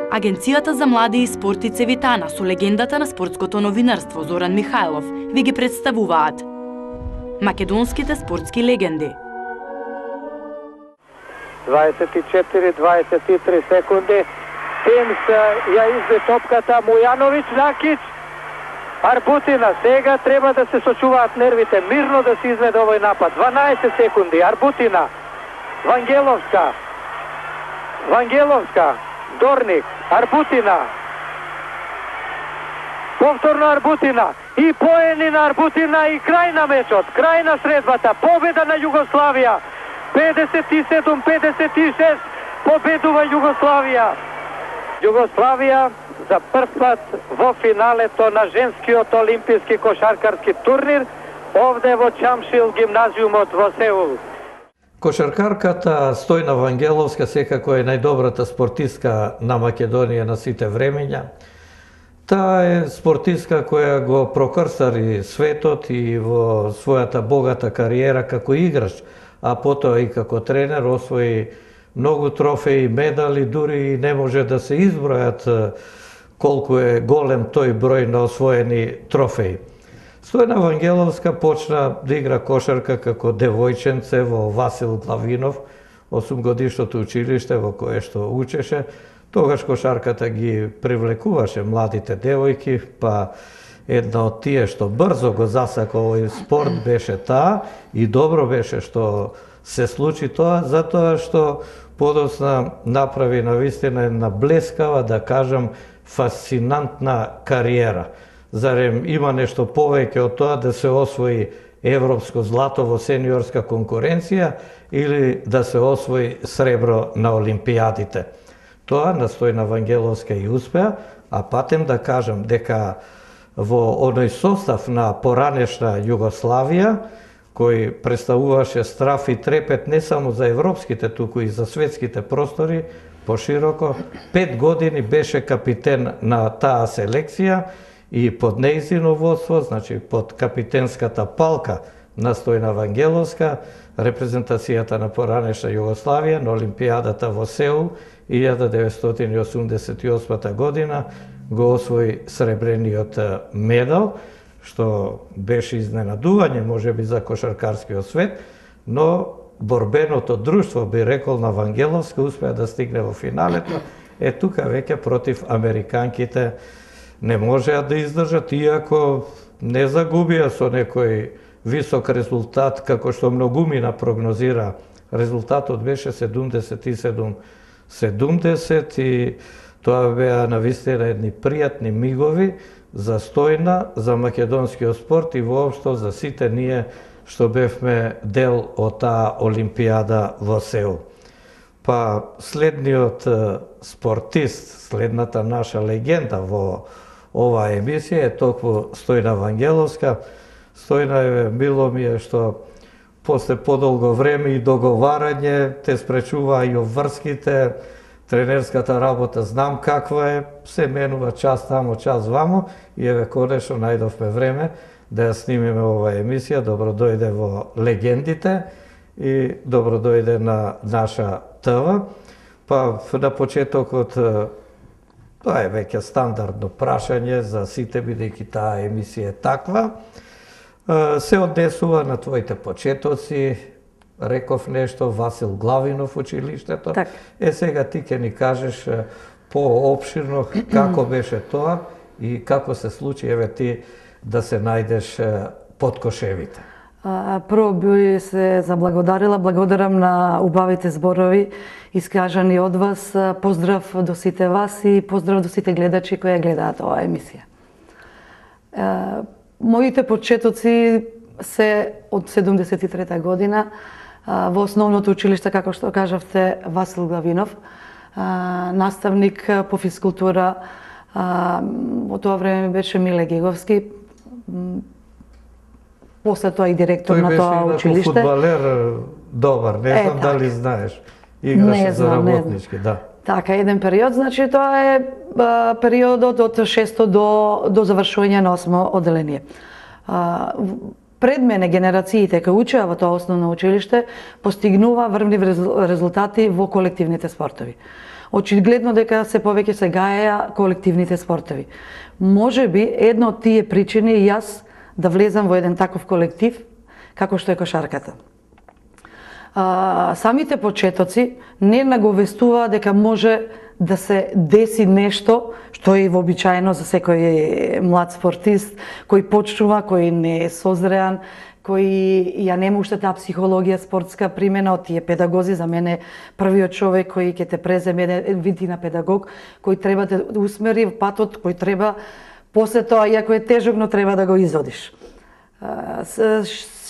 Агенцијата за млади и спорт и Цевитана со легендата на спортското новинарство Зоран Михајлов ви ги представуваат македонските спортски легенди. 24-23 секунди. Тимс ја изде топката, Мујановиќ, Накиќ, Арбутина. Сега треба да се сочуваат нервите, мирно да се изведе овој напад. 12 секунди, Арбутина, Вангеловска, Дорник, Арбутина, повторно Арбутина и поени на Арбутина и крај на мечот, крај на средбата, победа на Југославија, 57-56, победува Југославија. Југославија за прв пат во финалето на женскиот олимписки кошаркарски турнир овде во Чамшил гимназиумот во Сеул. Кошаркарката Стојна Вангеловска секако е најдобрата спортистка на Македонија на сите времења. Таа е спортистка која го прокрстари светот и во својата богата кариера како играч, а потоа и како тренер освои многу трофеи, медали, дури и не може да се избројат колку е голем тој број на освоени трофеи. Стојна Вангеловска почна да игра кошарка како девојченце во Васил Главинов, 8-годишното училиште во кое што учеше. Тогаш кошарката ги привлекуваше младите девојки, па една од тие што брзо го засака овој спорт беше таа и добро беше што се случи тоа, затоа што подоцна направи навистина една блескава, да кажам, фасцинантна кариера. Зарем има нешто повеќе од тоа да се освои европско злато во сениорска конкуренција или да се освои сребро на олимпијадите? Тоа на Стојна Вангеловска и успеа, а патем да кажам дека во оној состав на поранешна Југославија, кој представуваше страф и трепет не само за европските, туку и за светските простори пошироко, 5 години беше капитен на таа селекција и под нејзино водство, значи под капитенската палка на Стојна Вангеловска, репрезентацијата на поранешна Југославија на Олимпијадата во Сеул 1988 година го освои сребрениот медал, што беше изненадување можеби за кошаркарскиот свет, но борбеното друштво, би рекол, на Вангеловска успеа да стигне во финалето. Тука веќе против американките не можеа да издржат, иако не загубија со некој висок резултат, како што многумина прогнозира. Резултатот беше 77-70 и тоа беа навистина едни пријатни мигови за Стојна, за македонскиот спорт и воопшто за сите ние што бевме дел од таа олимпијада во Сеул. Па следниот спортист, следната наша легенда во оваа емисија е токму Стојна Вангеловска. Стојна, мило ми е што после подолго време и договарање те спречуваа и обврските, тренерската работа знам каква е, се менува час тамо, час вамо и еве конечно најдовме време да ја снимиме оваа емисија. Добро дојде во легендите и добро дојде на наша ТВ. Па на почетокот, тоа е веќе стандардно прашање за сите, бидејќи таа емисија е таква. Се однесува на твоите почетоци, реков нешто, Васил Главинов училиштето. Так. Сега ти ќе ни кажеш поопширно како беше тоа и како се случи еве ти да се најдеш под кошевите. Прво би се заблагодарила, благодарам на убавите зборови искажани од вас. Поздрав до сите вас и поздрав до сите гледачи кои гледаат оваа емисија. Моите почетоци се од 73 година во основното училиште, како што кажавте, Васил Главинов, наставник по физкултура. Во тоа време беше Миле Геговски, после тоа и директор на тоа училиште. Тој беше фудбалер добар, не знам дали знаеш. Играше за работнички, да. Така, еден период, значи тоа е периодот од 6 до завршување на 8 одделение. Пред мене генерациите кои учеа во тоа основно училиште постигнува врвни резултати во колективните спортови. очигледно дека се повеќе се гаеа колективните спортови. Може би една од тие причини и јас да влезам во еден таков колектив како што е кошарката. Самите почетоци не наговестуваа дека може да се деси нешто што е вообичаено за секој млад спортист кој почнува, кој не е созреан, кој ја нема уште таа психологија спортска примена од тие педагози. За мене првиот човек кој ќе те преземе еден вид на педагог, кој треба да усмери патот, кој треба после тоа, иако е тежок, но треба да го изодиш.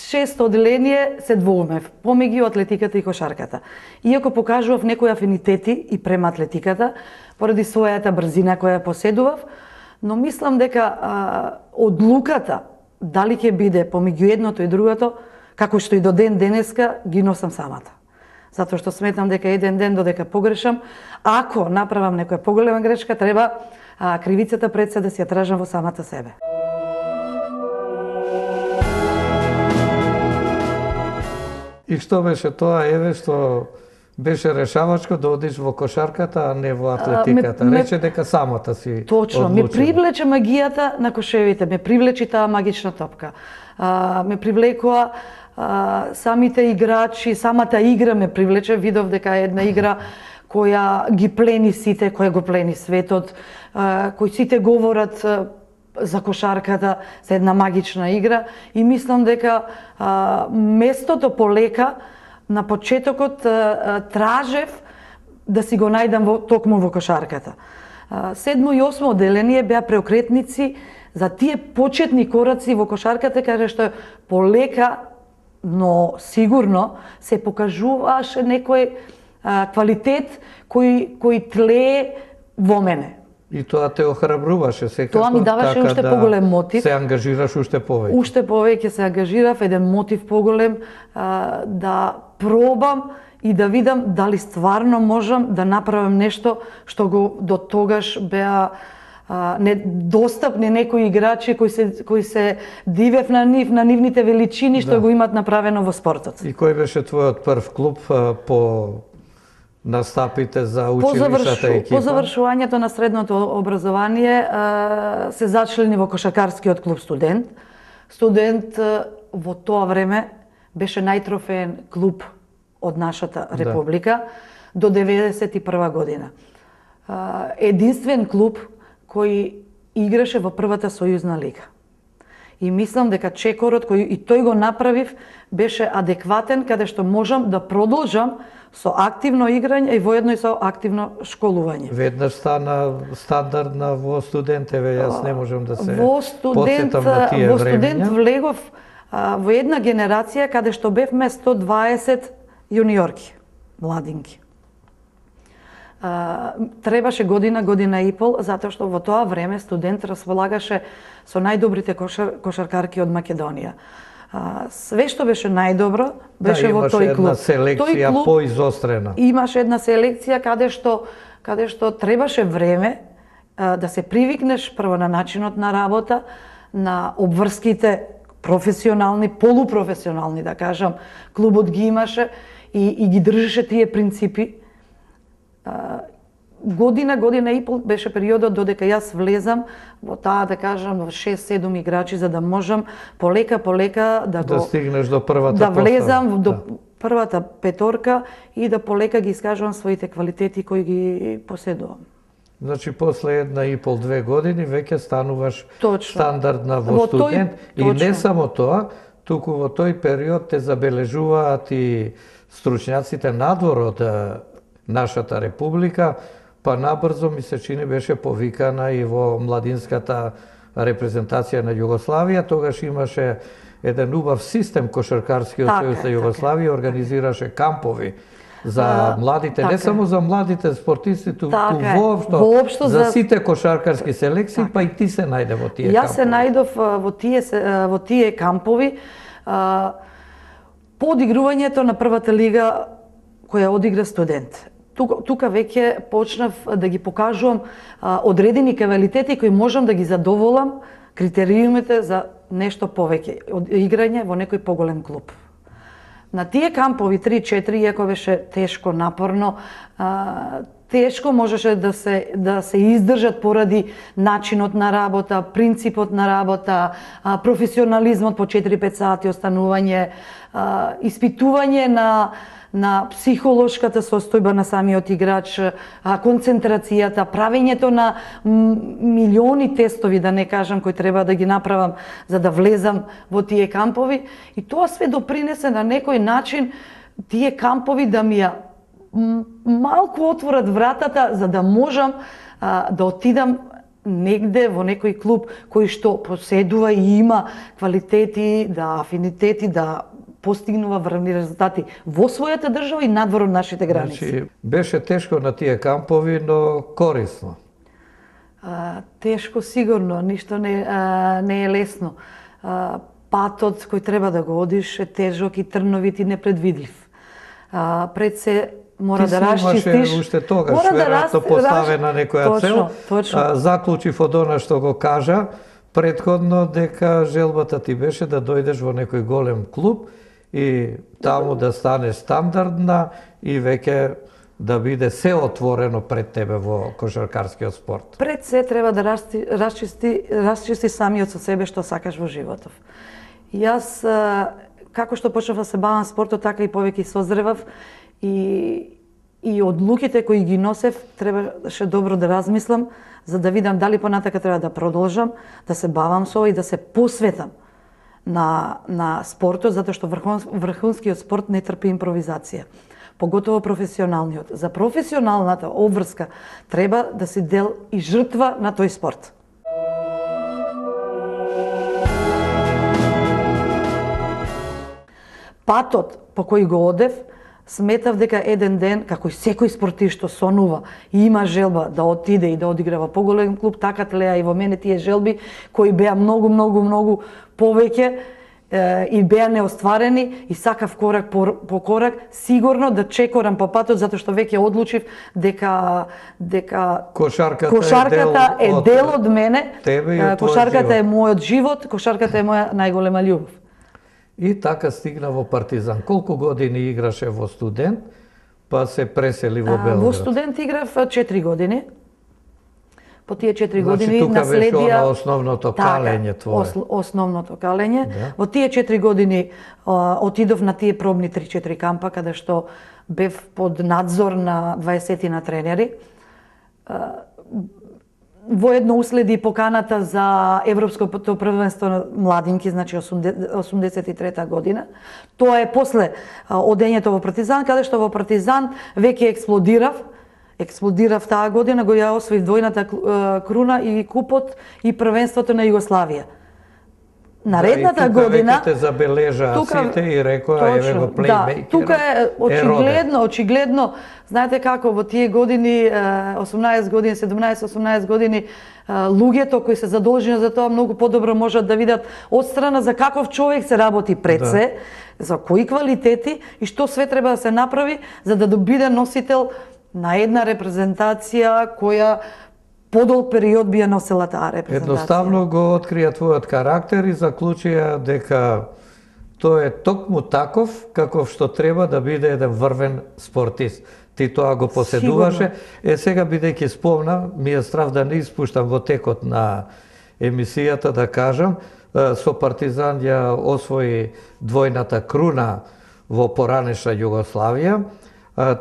Шесто одделение се двоумев помеѓу атлетиката и кошарката. Иако покажував некои афинитети и према атлетиката, поради својата брзина која поседував, но мислам дека одлуката дали ќе биде помеѓу едното и другото, како што и до ден денеска ги носам самата. Затоа што сметам дека еден ден додека погрешам, ако направам некоја поголема грешка, треба кривицата пред се да си ја тражам во самата себе. И што беше тоа, еве, што беше решавачко да одиш во кошарката, а не во атлетиката? Рече дека самата си Точно, одлучила. ме привлече магијата на кошевите, ме привлече таа магична топка. Ме привлекоа самите играчи, самата игра ме привлече. Видов дека е една игра која ги плени сите, која го плени светот, кој сите говорат за кошарката, за една магична игра, и мислам дека местото полека на почетокот тражев да си го најдам токму во кошарката. 7 и 8 одделение беа преокретници за тие почетни кораци во кошарката, каде што полека, но сигурно се покажуваше некој квалитет кој тлее во мене. И тоа те охрабруваше секако. Тоа ми даваше уште поголем мотив. Се ангажираш уште повеќе. Уште повеќе се ангажирав, еден мотив поголем да пробам и да видам дали стварно можам да направам нешто што го до тогаш беа недостапни некои играчи кои се дивев на нивните величини што го имат направено во спортот. И кој беше твојот прв клуб по настапите за училиштата екипа? По завршувањето на средното образование се зачлени во кошаркарскиот клуб Студент. Студент во тоа време беше најтрофеен клуб од нашата република до 91 година. Единствен клуб кој играше во првата сојузна лига. И мислам дека чекорот кој и тој го направив беше адекватен, каде што можам да продолжам со активно играње и воедно и со активно школување. Веднаш стана стандардна во Студентеве, јас не можам да се потсетам на тие времења. Во Студент влегов во една генерација каде што бевме 120 јуниорки, младинки. Требаше година и пол, затоа што во тоа време Студент располагаше со најдобрите кошаркарки од Македонија. Све што беше најдобро беше во тој клуб. Имаше една селекција поизострена. Имаше една селекција каде што требаше време да се привикнеш прво на начинот на работа, на обврските професионални, полупрофесионални, да кажам, клубот ги имаше и ги држеше тие принципи. Година и пол беше периодот додека јас влезам во таа, да кажам, 6-7 играчи, за да можам полека да стигнеш до првата да влезам до првата петорка и да полека ги искажувам своите квалитети кои ги поседувам. Значи, после 1,5-2 години веќе стануваш стандардна во Студент. И не само тоа, туку во тој период те забележуваат и стручњаците надвор од нашата република, па набрзо ми се чини беше повикана и во младинската репрезентација на Југославија. Тогаш имаше еден убав систем кошаркарскиот сојуз на Југославија, организираше кампови за младите, не само за младите спортисти, туку воопшто за сите кошаркарски селекции, па и ти се најде во тие кампови. Јас се најдов во тие кампови по одигрувањето на првата лига која одигра Студент. Тука веќе почнав да ги покажувам одредени квалитети кои можам да ги задоволам критериумите за нешто повеќе, играње во некој поголем клуб. На тие кампови 3-4, иако беше тешко, напорно, тешко можеше да се издржат поради начинот на работа, принципот на работа, професионализмот по 4-5 сати останување, испитување на психолошката состојба на самиот играч, концентрацијата, правењето на милиони тестови, да не кажам, кои треба да ги направам за да влезам во тие кампови. И тоа све допринесе на некој начин тие кампови да ми ја малку отворат вратата за да можам да отидам негде во некој клуб кој што поседува и има квалитети, да афинитети, да постигнува врвни резултати во својата држава и надвор од нашите граници. Значи, беше тешко на тие кампови, но корисно. Тешко сигурно, ништо не е лесно. Патот кој треба да го одиш е тежок и трновит и непредвидлив. Пред се мора да расчистиш. Ти си имаше уште тогаш, веројатно поставена некоја цел. Точно. Заклучив од она што го кажа претходно, дека желбата ти беше да дојдеш во некој голем клуб и таму да станеш стандардна и веќе да биде се отворено пред тебе во кошаркарскиот спорт. Пред се треба да расчисти самиот со себе што сакаш во животов. Јас, како што почнав да се бавам спортот, така и повеќе созревав и одлуките кои ги носев требаше добро да размислам за да видам дали понатака треба да продолжам, да се бавам со и да се посветам на спортот, затоа што врхунскиот спорт не трпи импровизација. Поготово професионалниот. За професионалната обврска треба да си дел и жртва на тој спорт. Патот по кој го одев, сметав дека еден ден, како и секој спортист што сонува и има желба да отиде и да одигра во поголем клуб, така тлеа и во мене тие желби кои беа многу повеќе и беа неостварени и сакав корак по корак сигурно да чекорам по патот, затоа што веќе одлучив дека кошарката е дел од мене, кошарката е мојот живот, кошарката е моја најголема љубов. И така стигна во Партизан. Колку години играше во Студент, па се пресели во Белград? Во Студент играв 4 години. По тие 4 години тука наследија... беше она основното калење твое. Основното калење. Да. Во тие 4 години отидов на тие пробни 3-4 кампа, каде што бев под надзор на 20 на тренери. Воедно уследи поканата за Европското првенство на младинки, значи 83 година. Тоа е после одењето во Партизан, каде што во Партизан веќе експлодирав таа година, го ја освоив двојната круна и купот и првенството на Југославија. Наредната година веќе те забележаа сите и рекоа еве го плеймејкерот. Тука е очигледно, знаете како во тие години 18 години, 17-18 години луѓето кои се задолжени за тоа многу подобро можат да видат одстрана за каков човек се работи пред се, за кои квалитети и што све треба да се направи за да биде носител на една репрезентација која подолг период би ја носела таа репрезентација. Едноставно го открија твојот карактер и заклучија дека тој е токму таков каков што треба да биде еден врвен спортист. Ти тоа го поседуваше. Сега бидејќи спомна, ми е страв да не испуштам во текот на емисијата да кажам, со Партизан ја освои двојната круна во поранешна Југославија.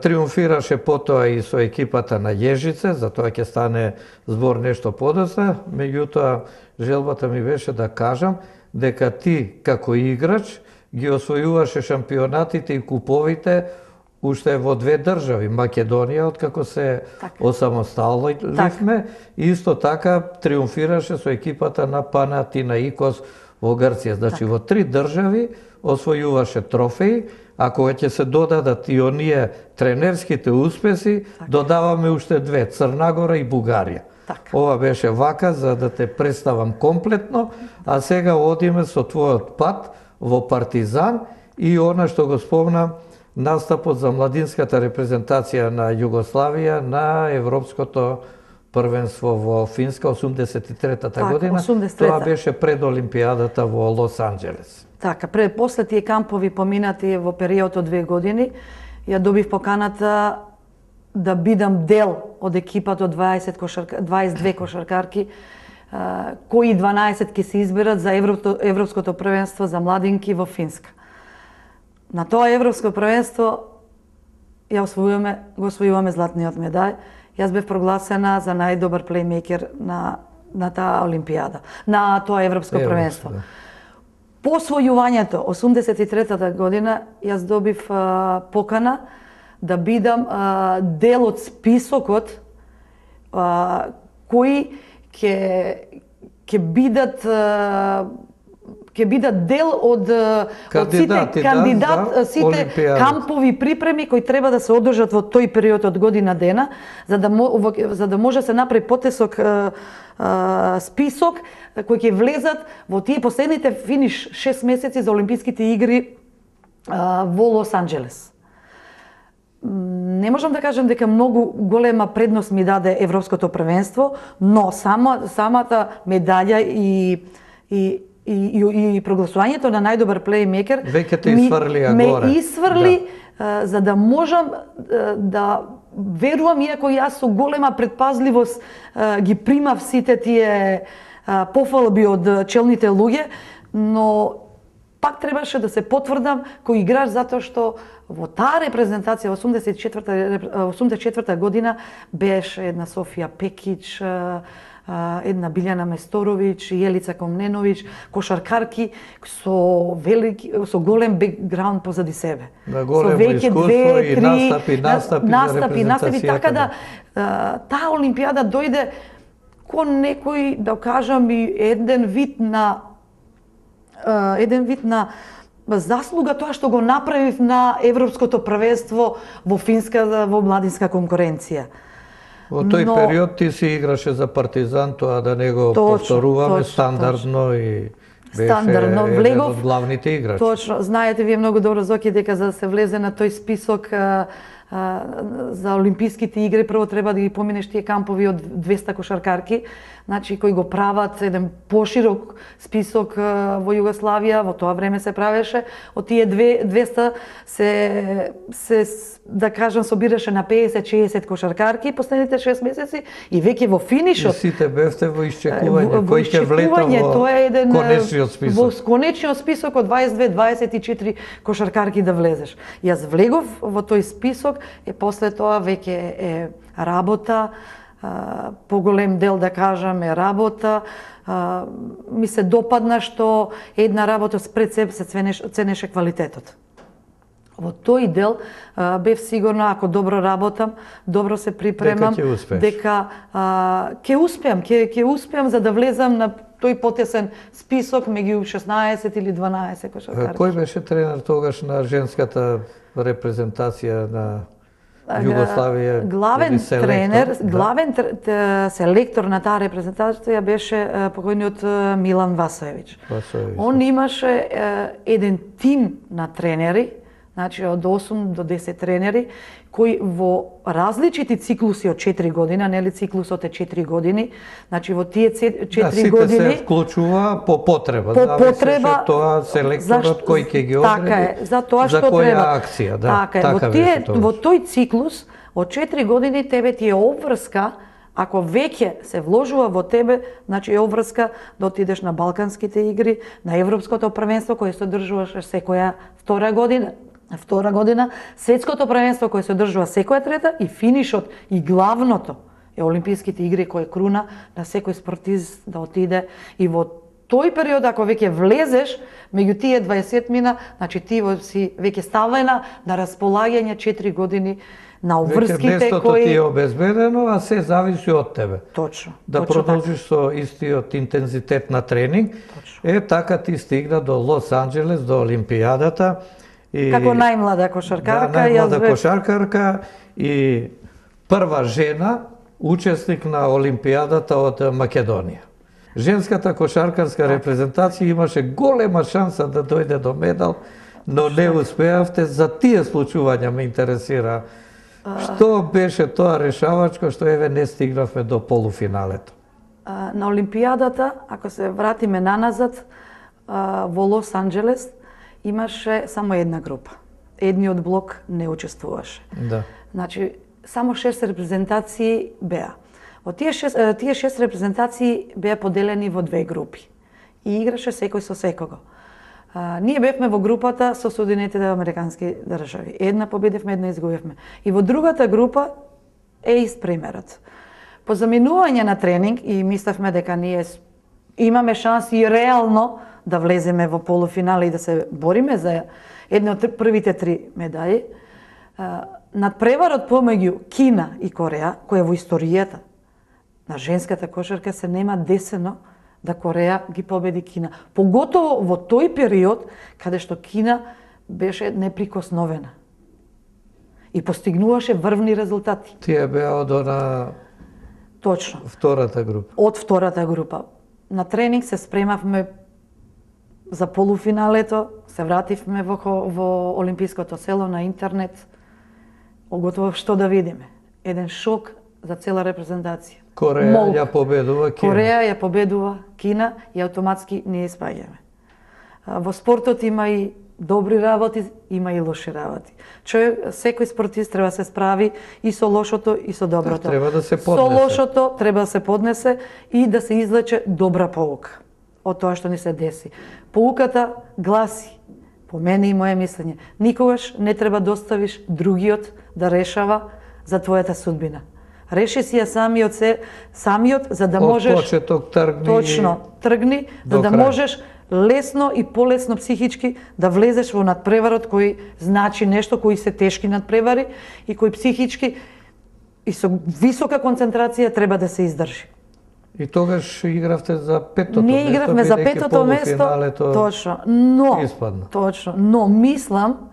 Триумфираше потоа и со екипата на Јежице, затоа ќе стане збор нешто подоцна, меѓутоа желбата ми беше да кажам дека ти како играч ги освојуваше шампионатите и куповите уште во две држави, Македонија откако се осамосталивме, исто така триумфираше со екипата на Панатинаикос во Грција, значи во 3 држави освојуваше трофеи. Ако ќе се додадат и оние тренерските успеси, додаваме уште 2, Црнагора и Бугарија. Ова беше вака за да те представам комплетно, а сега одиме со твојот пат во Партизан и она што го спомнам, настапот за младинската репрезентација на Југославија на Европското првенство во Финска 83-та година. Тоа беше пред Олимпијадата во Лос Анџелес. Така, после тие кампови поминати во период од 2 години, ја добив поканата да бидам дел од екипата од 22 кошаркарки, кои 12 ќе се изберат за Европското првенство за младинки во Финска. На тоа Европско првенство го освојуваме златниот медај. Јас бев прогласена за најдобар плеймейкер на таа Олимпијада, на тоа Европско првенство. По освојувањето, 83-та година, јас добив покана да бидам дел од списокот кои ќе бидат дел од сите сите кампови припреми кои треба да се одржат во тој период од година дена, за да може се направи потесок список кои ќе влезат во тие последните финиш 6 месеци за Олимписките игри во Лос Анџелес. Не можам да кажам дека многу голема предност ми даде Европското првенство, но самата медаља и прогласувањето на најдобар плеймейкер ме исфрли за да можам да верувам, иако јас со голема предпазливост ги примав сите тие пофалби од челните луѓе, но пак требаше да се потврдам кој играч, затоа што во таа репрезентација 84 година беше една Софија Пекич, една Билјана Месторовиќ, Јелица Комненовиќ, кошаркарки со голем бекграунд позади себе. Да, големо искуство и настапи, така да таа Олимпијада дојде кон некој, да кажам, и еден вид на заслуга тоа што го направив на Европското првенство во Финска во младинска конкуренција. Во тој период ти си играше за Партизан, тоа да не го повторуваме, стандардно и беше еден од главните играчи. Точно, знаете вие многу добро, Зоки, дека за да се влезе на тој список за Олимписките игри, прво треба да ги поминеш тие кампови од 200 кошаркарки, значи кои го прават еден поширок список во Југославија, во тоа време се правеше, од тие 200 се да кажам собираше на 50-60 кошаркарки последните 6 месеци и веќе во финишот. И сите бевте во исчекување, кој ќе влета во конечниот список. Во конечниот список од 22-24 кошаркарки да влезеш. Јас влегов во тој список и после тоа веќе е работа, поголем дел да кажам е работа. Ми се допадна што една работа спред себе се ценеше квалитетот. Во тој дел бев сигурна, ако добро работам, добро се припремам, дека ќе успеам за да влезам на тој потесен список меѓу 16 или 12 кошаркарки. Кој беше тренер тогаш на женската репрезентација на Југославија? Главен селектор на таа репрезентација беше покојниот Милан Васоевиќ. Он имаше еден тим на тренери, значи од 8 до 10 тренери, кои во различити циклуси од 4 година, нели циклусот е 4 години, значи во тие 4 години... Сите се вклучува по потреба, зависеше тоа селекторот кој ќе ги одреди, за која акција. Во тој циклус, од 4 години тебе ти е обврска, ако веќе се вложува во тебе, значи е обврска да отидеш на Балканските игри, на Европското првенство кое се одржуваше секоја втора година, светското првенство кое се одржува секоја трета и финишот и главното е Олимписките игри кој е круна на секој спортист да отиде и во тој период ако веќе влезеш меѓу тие 20 мина, значи ти си веќе ставена на располагање 4 години на обврските кои ти е обезбедено, а се зависи од тебе. Точно. Да продолжиш со истиот интензитет на тренинг. Така ти стигна до Лос Анџелес, до Олимпијадата. Како најмлада кошаркарка. Да, најмлада кошаркарка и прва жена учесник на Олимпијадата од Македонија. Женската кошаркарска репрезентација имаше голема шанса да дојде до медал, но не успеавте. За тие случувања ме интересира. Што беше тоа решавачко што еве не стигнавме до полуфиналето? На Олимпијадата, ако се вратиме наназад, во Лос Анџелес имаше само една група. Едниот блок не учествуваше. Да. Значи, само 6 репрезентации беа. Од тие 6 репрезентации беа поделени во 2 групи. И играше секој со секого. Ние бевме во групата со Соединетите Американски држави. Една победивме, една изгубивме. И во другата група е испримерот. По заминување на тренинг и мислевме дека ние имаме шанси и реално да влеземе во полуфинале и да се бориме за една од првите 3 медаји. Надпреварот помеѓу Кина и Кореја, која во историјата на женската кошарка се нема десено да Кореја ги победи Кина. Поготово во тој период каде што Кина беше неприкосновена и постигнуваше врвни резултати. Тие беа од она Точно. втората група. Од втората група. На тренинг се спремавме за полуфиналето, се вративме во Олимпиското село на интернет. Готово што да видиме. Еден шок за цела репрезентација. Кореја ја победува Кина. Кореја ја победува Кина и автоматски ние спаѓаме. Во спортот има и добри работи, има и лоши работи. Секој спортист треба да се справи и со лошото и со доброто. Треба да се поднесе. Со лошото треба да се поднесе и да се извлече добра поука од тоа што ни се деси. Поуката гласи, по мене и моje мислење, никогаш не треба да оставиш другиот да решава за твојата судбина. Реши си ја самиот за да можеш... Од почеток тргни. Точно, тргни, за да можеш лесно и полесно психички да влезеш во надпреварот кој значи нешто, кои се тешки надпревари и кој психички и со висока концентрација треба да се издржи. И тогаш игравте за петото место. Ние игравме за петото место, точно, но испадна. Точно, но мислам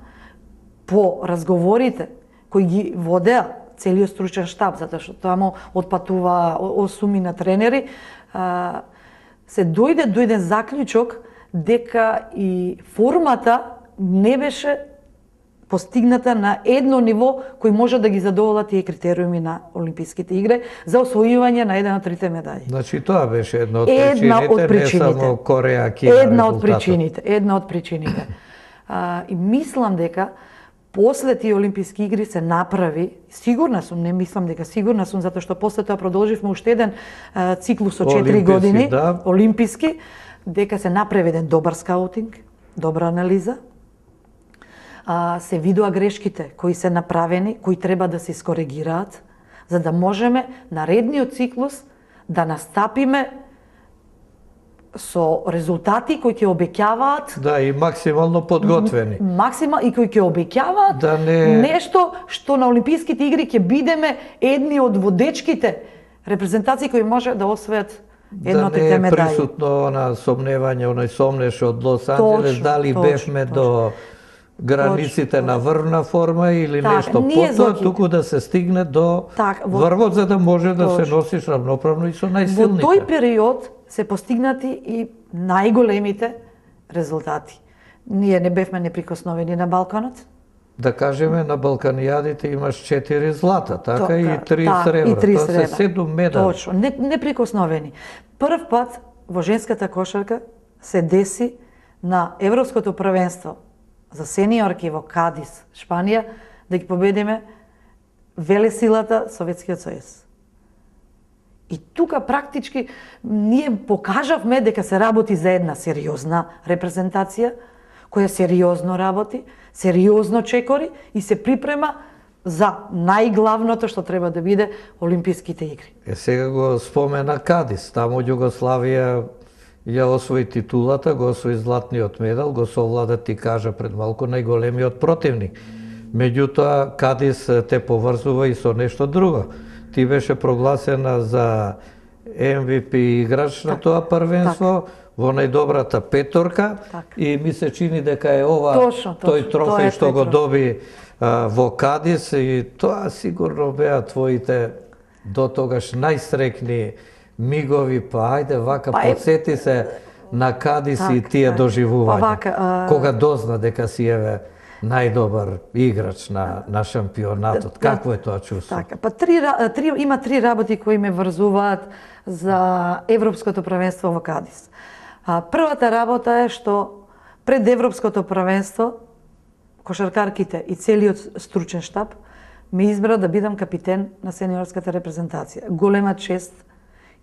по разговорите кои ги водеа целиот стручен штаб, затоа што таму отпатува 8 тренери, се дојде до еден заклучок дека и формата не беше постигната на едно ниво кој може да ги задовола тие критериуми на Олимписките игри за освојување на еден од 3 медаји. Значи тоа беше една од причините, не само Кореја, Кина. Една од причините. И мислам дека после тие Олимписки игри се направи, сигурна сум, не мислам дека сигурна сум, затоа што после тоа продолживме уште еден циклус од 4 години, да. Олимписки, дека се направи еден добар скаутинг, добра анализа, се видоа грешките кои се направени, кои треба да се искоригираат, за да можеме наредниот циклус да настапиме со резултати кои ќе обеќаваат и максимално подготвени. И кои ќе обеќаваат нешто што на Олимписките игри ќе бидеме едни од водечките репрезентации кои може да освојат едно од трите медаји. Да не е присутно она сомневање, оној сомнеш од Лос Анџелес, дали бевме до границите на врвна форма или нешто потоа, туку да се стигне до врвот за да може да се носиш равноправно и со најсилните. Во тој период се постигнати и најголемите резултати. Ние не бевме неприкосновени на Балканот. Да кажеме, на Балканијадите имаш 4 злата, така и 3 сребра. Тоа се 7 медали. Точно, неприкосновени. Прв пат во женската кошарка се деси на Европското првенство за сениорки во Кадис, Шпанија, да ги победиме велесилата Советскиот сојуз. И тука практички ние покажавме дека се работи за една сериозна репрезентација, која сериозно работи, сериозно чекори и се припрема за најглавното што треба да биде Олимписките игри. Сега го спомена Кадис, таму Југославија ја освои титулата, го освои златниот медал, го совлада, ти кажа пред малку, најголемиот противник. Меѓутоа, Кадис те поврзува и со нешто друго. Ти беше прогласена за MVP играч на тоа првенство, во најдобрата петорка, и ми се чини дека е ова тој трофеј што го доби во Кадис, и тоа сигурно беа твоите до тогаш најстрекни мигови, ајде вака, подсети се на Кадис и тие доживувања. Кога дозна дека си еве најдобар играч на шампионатот. Какво е тоа чувство? Има 3 работи кои ме врзуваат за Европското првенство во Кадис. Првата работа е што пред Европското првенство кошаркарките и целиот стручен штаб ме избра да бидам капитен на сениорската репрезентација. Голема чест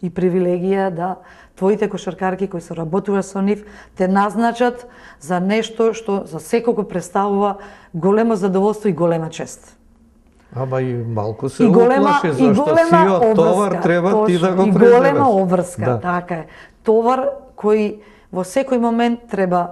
и привилегија да твоите кошаркарки кои се работува со нив те назначат за нешто што за секој представува големо задоволство и голема чест. Ама и малку се И голема сиот товар треба ти да го преземеш. И голема обврска, Да. така е. Товар кој во секој момент треба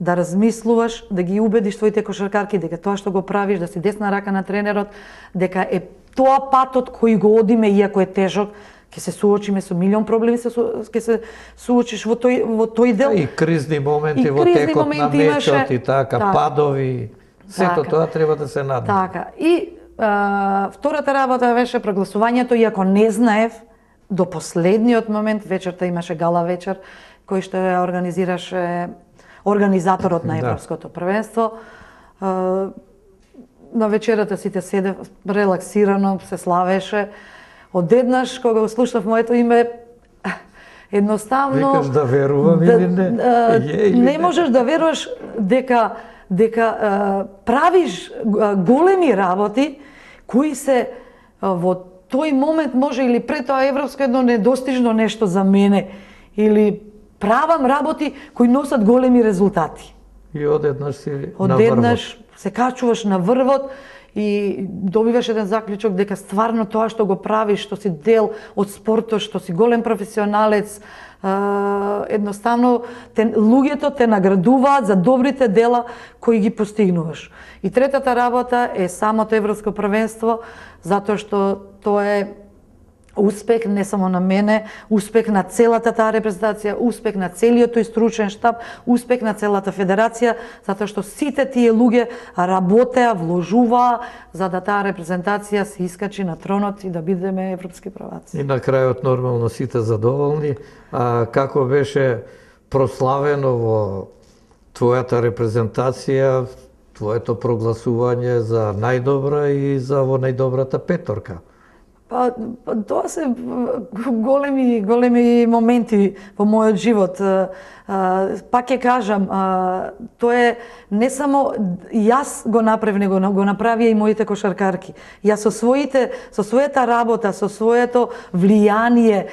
да размислуваш, да ги убедиш твоите кошаркарки дека тоа што го правиш, да си десна рака на тренерот, дека е тоа патот кој го одиме, иако е тежок, ќе се суочиме со милион проблеми, ќе се суочиш во тој дел. И кризни моменти И во кризни текот на моменти мечот имаше. и така, Да. падови. Сето Така. тоа треба да се надмине. Така. И втората работа беше прогласувањето, иако не знаев, до последниот момент, вечерта имаше гала вечер, кој што ја организираше организаторот на Да. Европското првенство. На вечерата сите седев релаксирано, се славеше. Одеднаш, кога го слушнав моето име, едноставно... Викаш да верувам или не? Или не можеш да веруваш дека правиш големи работи кои се во тој момент може или пред тоа европско едно недостижно нешто за мене или правам работи кои носат големи резултати. И одеднаш си на врвот. Одеднаш се качуваш на врвот и добиваш еден заклучок дека стварно тоа што го правиш, што си дел од спортот, што си голем професионалец, едноставно луѓето те наградуваат за добрите дела кои ги постигнуваш. И третата работа е самото Европско првенство, затоа што тоа е успех не само на мене, успех на целата таа репрезентација, успех на целиот тој стручен штаб, успех на целата федерација, затоа што сите тие луѓе работеа, вложуваа за да таа репрезентација се искачи на тронот и да бидеме европски прваци. И на крајот нормално сите задоволни. А како беше прославено во твојата репрезентација, твоето прогласување за најдобра и за во најдобрата петорка? Тоа се големи моменти во мојот живот. Пак ќе кажам, тоа е не само јас го направив, него го направија и моите кошаркарки. Јас со својата работа, со своето влијание,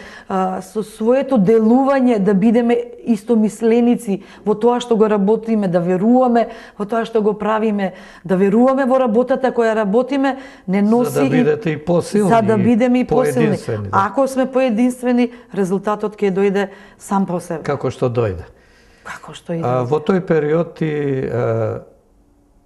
со своето делување да бидеме истомисленици во тоа што го работиме, да веруваме во тоа што го правиме, да веруваме во работата која работиме, не носи За да бидете и посилни. За да бидеме и посилни. Поединствени, да. Ако сме поединствени, резултатот ќе дојде сам по себе. Како што дојде. Како што иде. Во тој период ти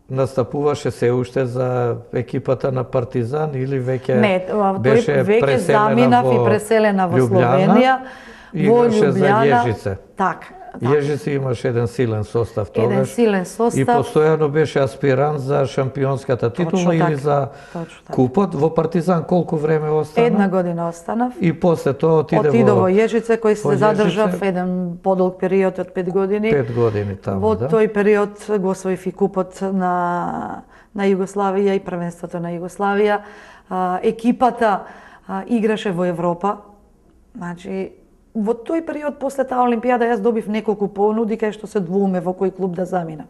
настапуваше се уште за екипата на Партизан или веќе Не, беше веќе преселена заминав и во преселена во Лјубљана, Словенија, во играше за Лјубљана. Јежице. Така. Јежице имаше еден силен состав тогаш. Еден силен И состав. постојано беше аспирант за шампионската титула Точно или така, за точно така. купот. Во Партизан колку време остана? Една година останав. И после тоа Отидов во Јежице, кој во се задржав Јежице. еден подолг период од 5 години. 5 години таму, Во да. тој период го освоив и купот на Југославија и првенството на Југославија. Екипата играше во Европа. Значи, во тој период после таа олимпијада јас добив неколку понуди кај што се двуме во кој клуб да заминам.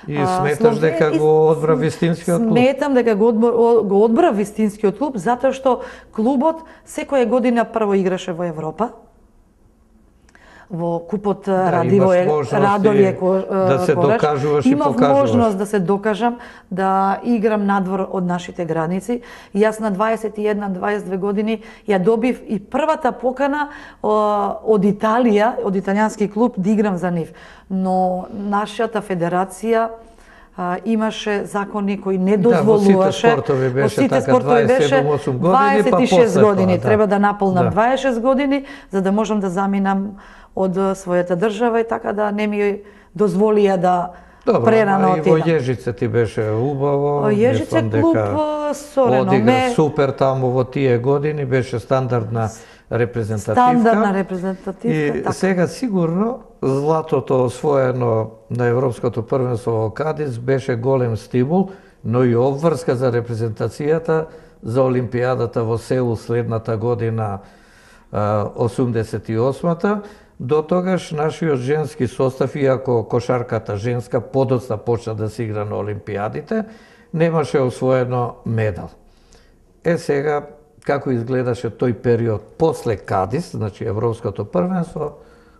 И сметаш дека го одбра вистинскиот клуб? Сметам дека го одбра вистинскиот клуб затоа што клубот секоја година прво играше во Европа. Во купот имаш можности да се докажуваш и Имав покажуваш. можност да се докажам, да играм надвор од нашите граници. И јас на 21-22 години ја добив и првата покана од Италија, од италијански клуб, да играм за нив. Но нашата федерација имаше закони кои не дозволуваше. Во сите спортови беше Во сите така, спортови беше 27-8 години, па 26 после години. тоа, да. Треба да наполнам Да. 26 години за да можам да заминам од својата држава и така да не ми дозволија да Добро, прерано и во отидам. Јежице ти беше убаво. Јежице мислам клуб дека со одигра реноме, супер таму во тие години, беше стандардна репрезентативка. стандардна репрезентативка. И така. сега сигурно златото освоено на Европското првенство во Кадис беше голем стимул, но и обврска за репрезентацијата за Олимпијадата во Сеул следната година 88-та. До тогаш нашиот женски состав, иако кошарката женска подоцна почна да се игра на Олимпијадите, немаше освоено медал. Сега, како изгледаше тој период после Кадис, значи Европското првенство,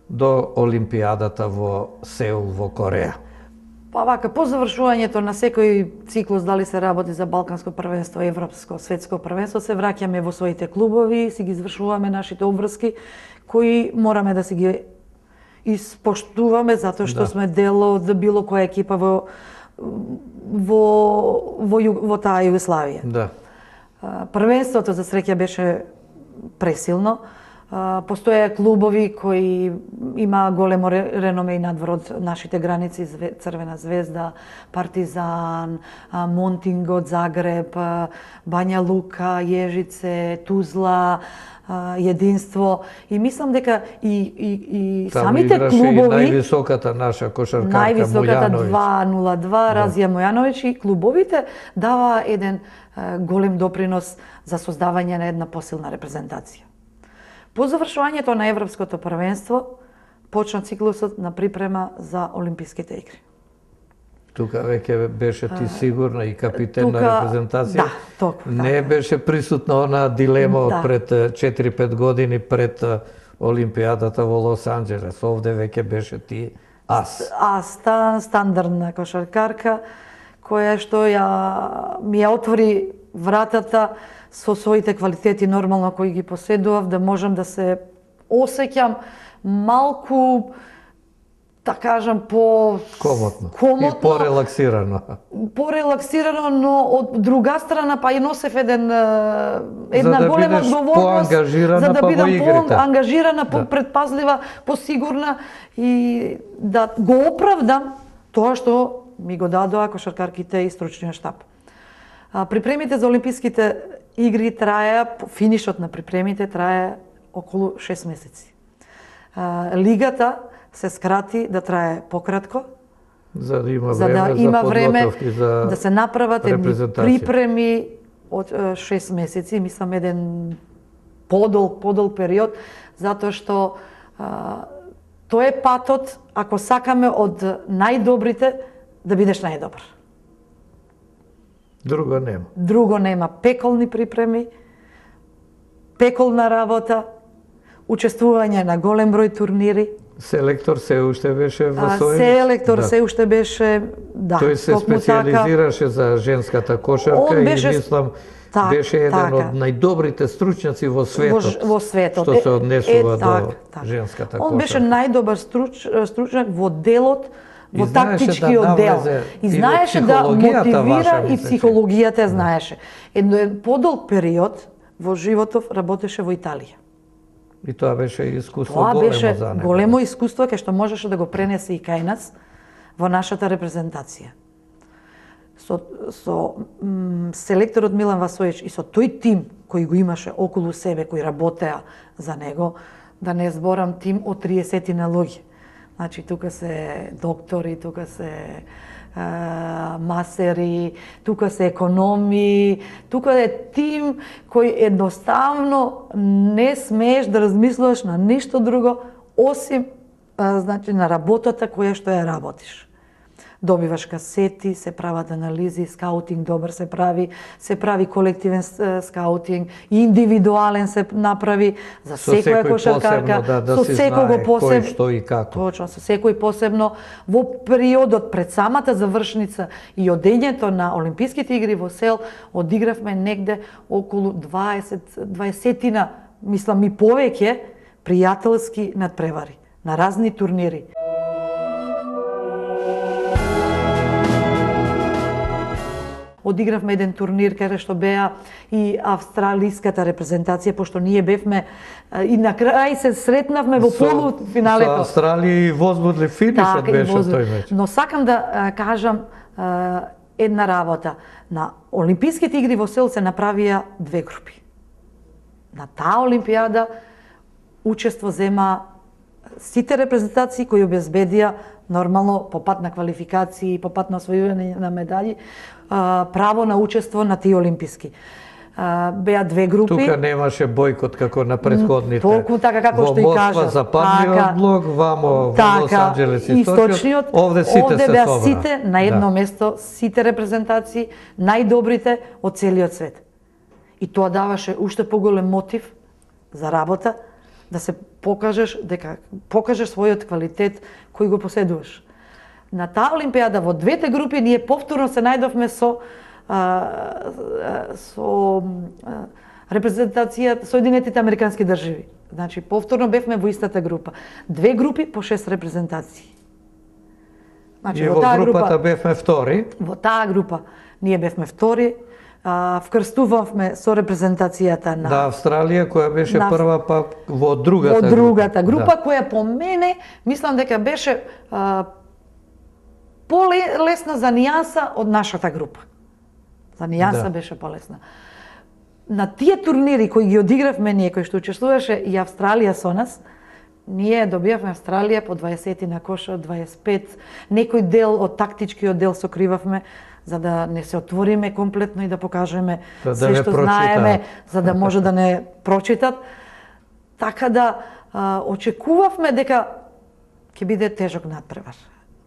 до Олимпијадата во Сеул во Кореја? Па вака, по завршувањето на секој циклус, дали се работи за Балканско првенство, Европско, Светско првенство, се враќаме во своите клубови, си ги извршуваме нашите обврски, кои мораме да си ги испоштуваме, затоа што сме дел од било која екипа во таа Југославија. Да. Првенството за среќа беше пресилно. Постоја клубови кои има големо реноме и надвор од нашите граници, Црвена звезда, Партизан, Монтинго од Загреб, Бања Лука, Јежице, Тузла, Единство. И мислам дека и самите клубови... Таму играше и највисоката наша кошаркарка највисоката Мојановиќ. 2-0-2, Разија Мојановиќ, и клубовите дава еден голем допринос за создавање на една посилна репрезентација. По завршувањето на Европското првенство почна циклусот на припрема за Олимписките игри. Тука веќе беше ти сигурна и капитен тука, на репрезентација. Да, токму. Не беше присутна она дилема од пред 4-5 години пред Олимпијадата во Лос Анџелес. Овде веќе беше ти ас. Стандардна кошаркарка која што ми ја отвори вратата со своите квалитети нормално кои ги поседував, да можам да се осеќам малку, да кажам, комотно и порелаксирано. Порелаксирано, но од друга страна па и носев една голема одговорност за да бидам поангажирана, попредпазлива, посигурна и да го оправдам тоа што ми го дадоа кошаркарките и стручниот штаб. Припремите за Олимписките игри траја, финишот на припремите траја околу 6 месеци. Лигата се скрати да трае пократко, за да има време за да се направат едни припреми од 6 месеци, мислам еден подолг период, затоа што тоа е патот ако сакаме од најдобрите да бидеш најдобар. Друго нема. Друго нема. Пеколни припреми, пеколна работа, учествување на голем број турнири. Селектор се уште беше во Сојуз. Селектор се уште беше, да. Тој се специализираше за женската кошарка и мислам беше еден од најдобрите стручњаци во светот. Во светот. Што се однесува до женската кошарка. Он беше најдобар стручњак во делот, во тактичкиот дел. И знаеше да мотивира и психологијата знаеше. Еден подолг период во животов работеше во Италија. И тоа беше искуство големо за него. Тоа беше големо искуство кај што можеше да го пренесе и кај нас во нашата репрезентација. Со селекторот Милан Васоевич и со тој тим кој го имаше околу себе, кои работеа за него, да не зборам тим од 30 на луѓе. Значи, тука се доктори, тука се масери, тука се економи, тука е тим кој едноставно не смееш да размислуваш на ништо друго, осим значи, на работата која што ја работиш. Добиваш касети, се прават анализи, скаутинг добар се прави колективен скаутинг, индивидуален се направи за секоја кошаркарка, со секого посебно, кој што и како. Точно, со секој посебно. Во периодот пред самата завршница и одењето на Олимписките игри во Сел одигравме негде околу 20-тина, мислам и повеќе, пријателски надпревари на разни турнири. Одигравме еден турнир каде што беа и австралиската репрезентација, пошто ние бевме и на крај се сретнавме во полуфиналето. Со Австралија и возбудлив финишот беше тој меч. Но сакам да кажам една работа. На Олимписките игри во Сел се направија две групи. На таа Олимпијада учество зема сите репрезентации кои обезбедија нормално по пат на квалификации, по пат на освојување на медали, право на учество на тие олимписки. Беа две групи. Тука немаше бойкот како на претходните. Толку така како што и кажа. Во Москва западниот блок, вамо во Лос Анџелес источниот. Овде сите се беа собра. сите на едно место, сите репрезентации, најдобрите од целиот свет. И тоа даваше уште поголем мотив за работа, да се покажеш својот квалитет кој го поседуваш. На таа олимпијада во двете групи ние повторно се најдовме со репрезентација Соединетите Американски држави. Значи повторно бевме во истата група. Две групи по 6 репрезентации. Значи, и во групата бевме втори. Во таа група ние бевме втори. Вкрстувавме со репрезентацијата на Австралија, која беше прва, па во другата група, која по мене мислам дека беше полесна за нијанса од нашата група. За нијанса беше полесна. На тие турнири кои ги одигравме ние, кои што учествуваше и Австралија со нас, ние добивавме Австралија по 20 на коша, 25, некој дел од тактичкиот дел сокривавме, за да не се отвориме комплетно и да покажеме се што знаеме, за да може да не прочитат. Така да очекувавме дека ќе биде тежок надпревар.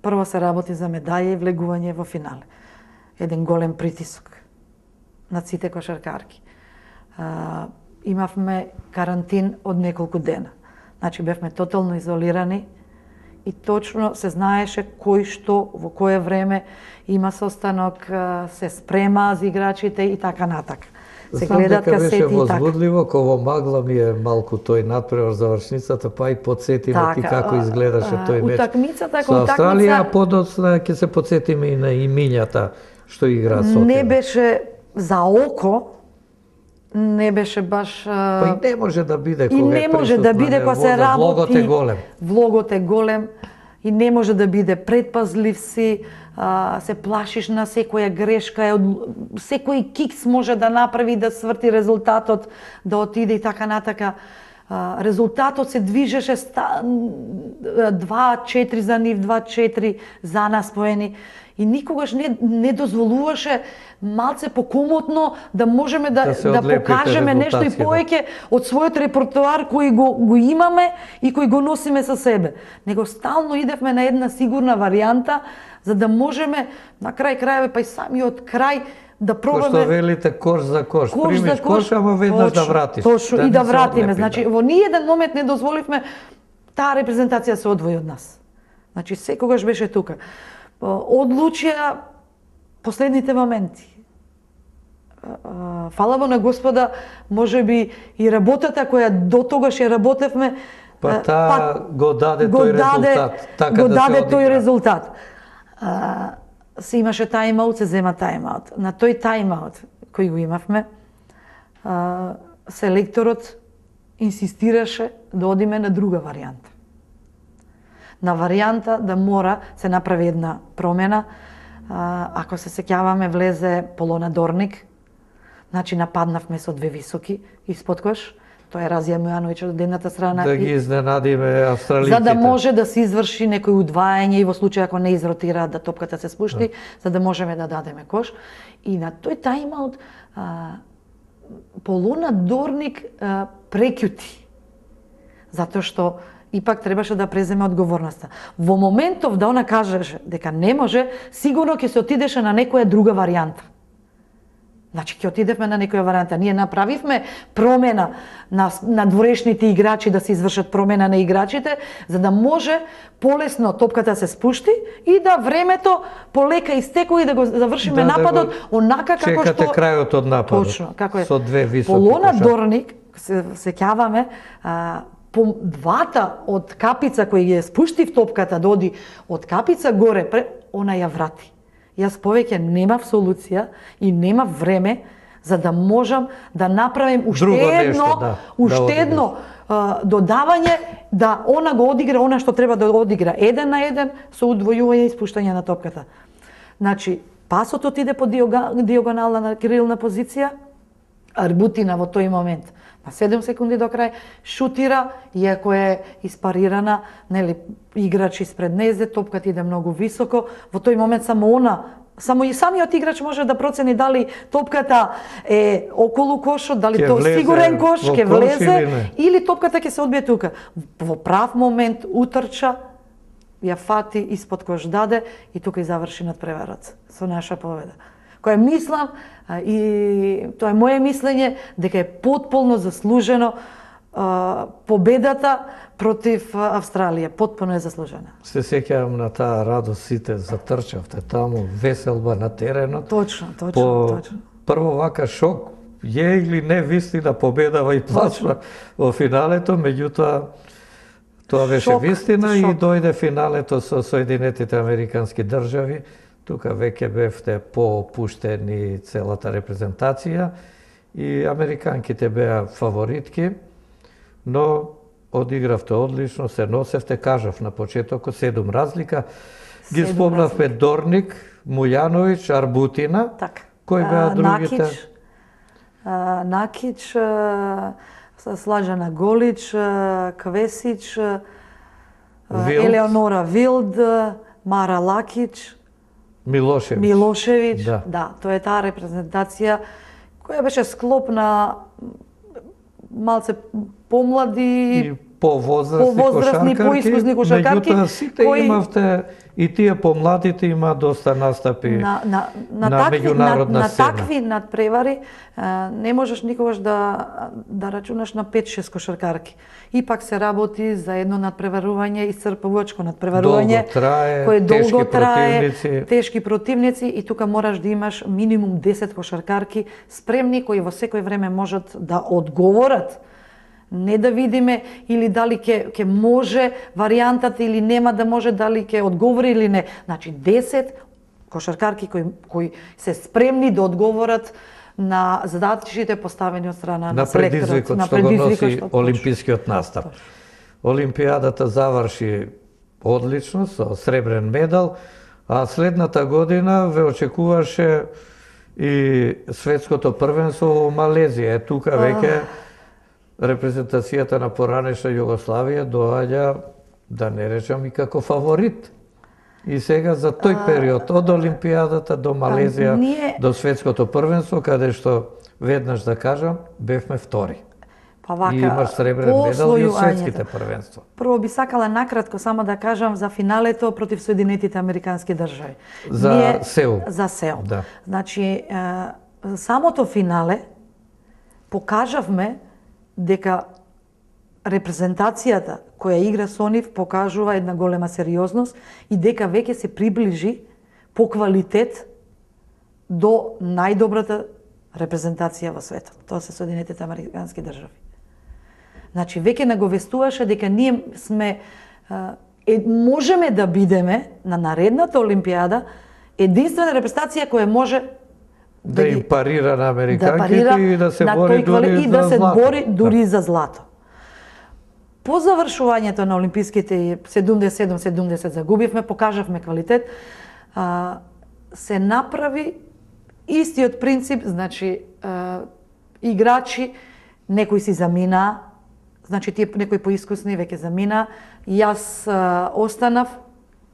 Прво се работи за медаја и влегување во финале. Еден голем притисок над сите кошаркарки. Имавме карантин од неколку дена. Значи бевме тотално изолирани и точно се знаеше кој што во кое време има состанок, се спрема за играчите и така натака. Се гледат касети и така. Знам дека беше возбудливо, кога магла ми е малку тој надпревар завршницата, па и подсетиме ти како изгледаше тој меч. Утакмицата со Австралија, подоцна ќе се подсетиме и на имињата што игра со. Не беше за око, не беше баш... Па и не може да биде кога и не може да биде кога се работи. Влогот е голем. Влогот е голем и не може да биде предпазлив си, се плашиш на секоја грешка, секој кикс може да направи да сврти резултатот, да отиде и така натака. Резултатот се движеше 2-4 за нив, 2-4 за нас поени. И никогаш не дозволуваше малце покомотно да можеме да покажеме нешто и повеќе од својот репертоар кој го имаме и кој го носиме со себе. Него стално идевме на една сигурна варијанта за да можеме на крај крајеве, па и самиот крај да пробаме... Кој што велите кош за кош. Примиш кош, ама веднаш да вратиш. Точно, и да вратиме. Значи, во ниеден момент не дозволивме таа репрезентација се одвои од нас. Значи, секогаш беше тука. Одлучија последните моменти. Фала на Господа, може би и работата која до тогаш ја работевме, го даде тој резултат. Го даде тој резултат. Се имаше тајмаут, се зема тајмаут. На тој тајмаут кој го имавме, селекторот инсистираше да одиме на друга варијанта. На варијанта да мора се направи една промена. Ако се сеќаваме, влезе Полона Дорник, значи нападнавме со две високи испод кош, тоа е Разија Мујановиќ од едната страна. Да ги изненадиме австралиците. За да може да се изврши некој удвајање и во случај ако не изротира да топката се спушти, за да можеме да дадеме кош. И на тој тајмаут Полона Дорник прекјути. Затоа што ипак требаше да преземе одговорноста. Во моментов да она кажеше дека не може, сигурно ќе се отидеше на некоја друга варијанта. Значи, ќе отидевме на некоја варијанта. Ние направивме промена на дворешните играчи, да се извршат промена на играчите, за да може полесно топката се спушти и да времето полека истеку и да го завршиме нападот онака како што... Чекате крајот од нападот. Точно, како е. Со две високи Полона Дорник, се сеќаваме, по двата од капица кои ги спуштив топката да оди од капица горе, она ја врати. Јас повеќе немав солуција и немав време за да можам да направим уште едно додавање да она го одигра она што треба да одигра 1 на 1 со удвојување и спуштање на топката. Значи, пасот отиде по диагонална на крилна позиција, Арбутина во тој момент на 7 секунди до крај шутира, иако е испарирана, нели, играч испред незе, топката иде многу високо. Во тој момент само и самиот играч може да процени дали топката е околу кошот, дали тоа сигурен кош ќе влезе или топката ќе се одбие тука. Во прав момент утрча, ја фати, испод кош даде и тука и заврши надпреварот со наша победа. која мислам и тоа е моje мислење дека е потполно заслужено победата против Австралија, потpuno е заслужена. Се сеќавам на таа радост, сите затрчавте таму, веселба на теренот. Точно. Прво вака шок, е или не вистина победава и плачва во финалето, меѓутоа тоа беше вистина и дојде финалето со Соединетите Американски држави. Тука веќе бевте попуштени целата репрезентација и американките беа фаворитки, но одигравте одлично, се носевте, кажав на почетокот, 7 разлика. Ги спомнавме Дорник, Мујановиќ, Арбутина. Така. Кои беа другите? Накич, Слаđana Голич, Квесич, Елеонора Вилд, Мара Лакич, Милошевиќ. Да, тоа е таа репрезентација која беше склоп на малце помлади и повозрастни поискусни кошаркарки. Меѓутоа сите имавте и тие помладите има доста настапи на меѓународна сцена. На такви надпревари не можеш никогаш да рачунаш на 5-6 кошаркарки. Ипак се работи за едно надпреварување, исцрпувачко надпреварување, кое долго трае, тешки противници и тука мораш да имаш минимум 10 кошаркарки спремни кои во секој време можат да одговорат. Не да видиме или дали ќе може варијантата или нема да може, дали ќе одговори или не. Значи 10 кошаркарки кои се спремни да одговорат на задачите поставени од страна на селекторот, на предизвикот што го носи олимпискиот настап. Олимпијадата заврши одлично со сребрен медал, а следната година ве очекуваше и светското првенство во Малезија. Тука веќе репрезентацијата на поранешна Југославија доаѓа, да не речам, и како фаворит. И сега за тој период, од Олимпијадата до Малезија, до светското првенство, каде што, веднаш да кажам, бевме втори. И имаш сребрен медал и од светските првенства. Прво би сакала накратко само да кажам за финалето против Соединетите Американски држави. За Сеул. За Сеул. Да. Значи, самото финале покажавме дека репрезентацијата која игра со нив покажува една голема сериозност и дека веќе се приближи по квалитет до најдобрата репрезентација во светот. Тоа се Соединетите Американски држави. Значи, веќе наговестуваше дека ние сме, можеме да бидеме на наредната Олимпијада единствена репрезентација која може да им парира на американките и да се бори дури за злато. Дури за злато. По завршувањето на олимписките 77-70 загубивме, покажавме квалитет, се направи истиот принцип, значи играчи, некои си замина, значи тие некои поискусни веќе замина, јас останав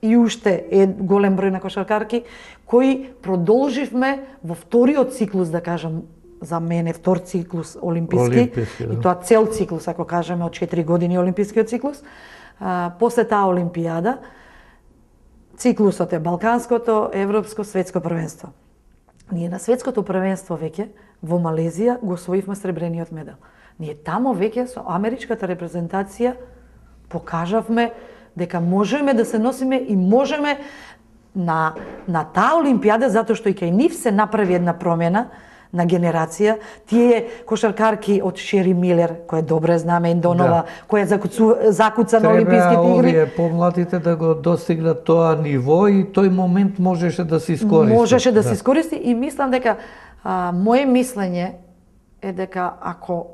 и уште е голем број на кошаркарки кои продолживме во вториот циклус, да кажам, за мене втор циклус олимписки, и тоа цел циклус, ако кажеме од 4 години олимпискиот циклус. После таа олимпијада циклусот е балканското, европско, светско првенство. Ние на светското првенство веќе во Малезија го освоивме сребрениот медал. Ние тамо веќе со америчката репрезентација покажавме дека можеме да се носиме и можеме на таа олимпијада, затоа што и кај нив се направи една промена на генерација. Тие кошаркарки од Шери Милер, која добре знаме, Индонова, која закуца на олимписките игри. Треба овие помладите да го достигнат тоа ниво и тој момент можеше да се искористи. Можеше да се искористи и мислам дека моje мислење е дека ако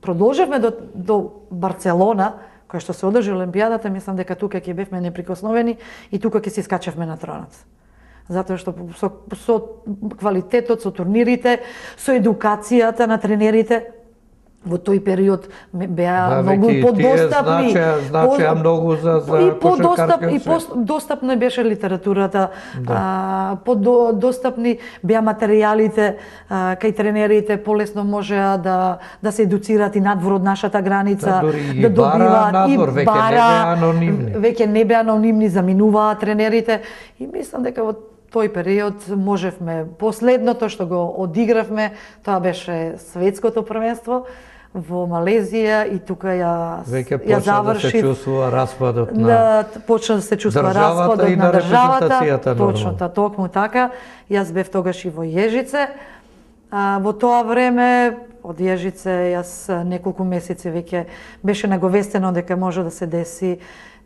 продолжевме до Барселона, која што се одржи Олимпијадата, мислам дека тука ќе бевме неприкосновени и тука ќе се скачевме на тронот. Затоа што со квалитетот, со турнирите, со едукацијата на тренерите, во тој период беа многу подостапни. Значеа многу за кошаркарски. И подостапна беше литературата, подостапни беа материјалите кај тренерите, полесно можеа да се едуцираат и надвор од нашата граница, да добиваат и бара, веќе не беа анонимни, заминуваа тренерите и мислам дека во тој период можевме, последното што го одигравме, тоа беше светското првенство во Малезија и тука ја завршив. Да се чувствува распадот на почна да се чувствува државата распадот и на државата. репрезентацијата, Точно, токму така. Јас бев тогаш и во Јежице. Во тоа време од Јежице јас неколку месеци веќе беше наговестено дека може да се деси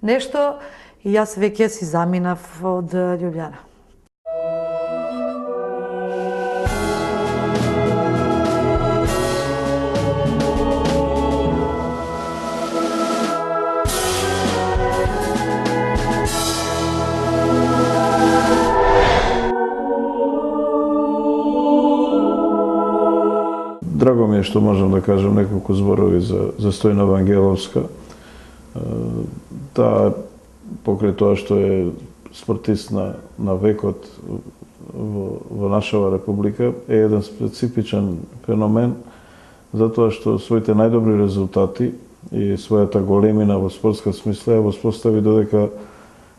нешто и јас веќе си заминав од Љубљана. Драго ми е што можам да кажам неколку зборови за Стојна Вангеловска. Таа, покрај тоа што е спортист на векот во нашава република, е еден специфичен феномен, затоа што своите најдобри резултати и својата големина во спортска смисла ја воспостави додека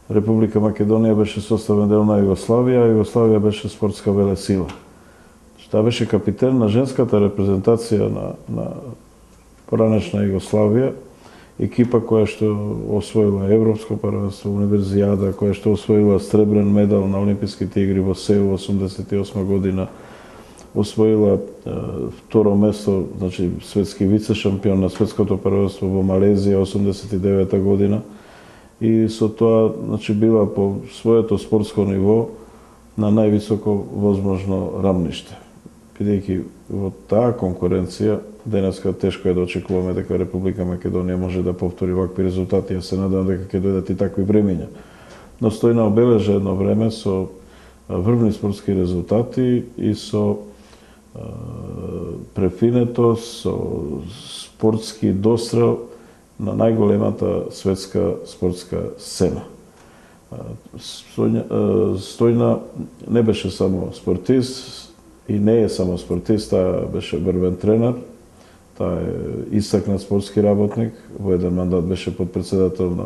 Република Македонија беше составен дел на Југославија, а Југославија беше спортска велесила. Таа беше капитен на женската репрезентација на поранешна Југославија, екипа која што освоила Европско првенство, Универзијада, која што освоила сребрен медал на Олимписките игри во Сеул 88 година, освоила второ место, значи светски вице-шампион на светското првенство во Малезија 89 година и со тоа значи била по своето спортско ниво на највисоко возможно рамниште. Бидејќи во таа конкуренција денеска тешко е да очекуваме дека Република Македонија може да повтори вакви резултати, ја се надевам дека ќе дојдат и такви времења. Но Стојна обележа едно време со врвни спортски резултати и со префинетост, со спортски дострел на најголемата светска спортска сцена. Стојна не беше само спортист, и не е само спортист, таа беше врвен тренер, таа е истакнат спортски работник, во еден мандат беше подпредседател на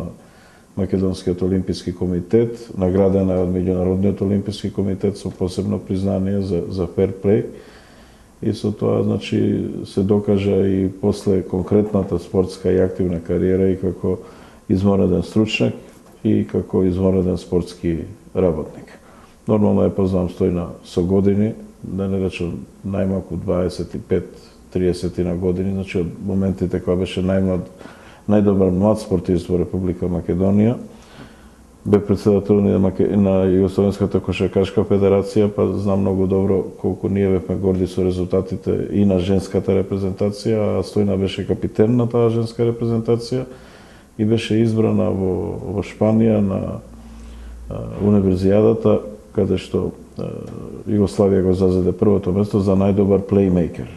Македонскиот олимписки комитет, наградена од Меѓународниот олимписки комитет со посебно признание за фер плей. И со тоа, значи, се докажа и после конкретната спортска и активна кариера и како измореден стручнак и како измореден спортски работник. Нормално е познавам Стојна со години, да не речем најмалку 25-30 на години, значи од моментите кога беше најдобар млад спортист во Република Македонија, бе председател на Југословенската кошаркашка федерација, па знам многу добро колку ние бевме горди со резултатите и на женската репрезентација, а Стојна беше капитен на таа женска репрезентација и беше избрана во Шпанија на Универзијадата, каде што Југославија го зазеде првото место за најдобар плеймейкер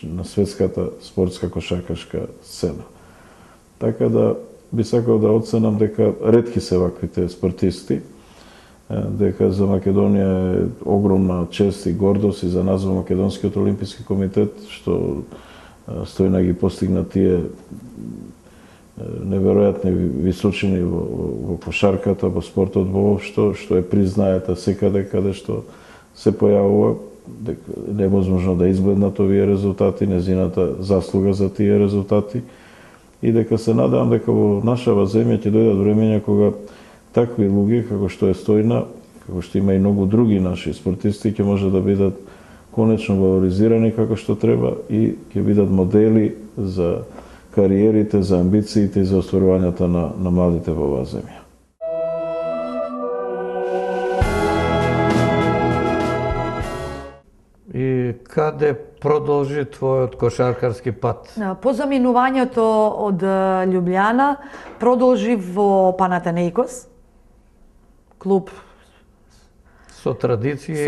на светската спортска кошаркашка сцена. Така да би сакал да оценам дека ретки се ваквите спортисти, дека за Македонија е огромна чест и гордост и за нас во Македонскиот олимписки комитет што Стојна ги постигна тие неверојатни височини во кошарката, во спортот воопшто, што е признаета секаде каде што се појавува, дека невозможно да изгледнат овие резултати, незината заслуга за тие резултати и дека се надевам дека во нашава земја ќе дојдат времења кога такви луѓе како што е Стојна, како што има и многу други наши спортисти, ќе може да бидат конечно валоризирани како што треба и ќе бидат модели за кариерите, за амбициите и за остварувањата на младите во оваа земја. И каде продолжи твојот кошаркарски пат? По заминувањето од Љубљана продолжи во Панатенеикос, клуб со традиција,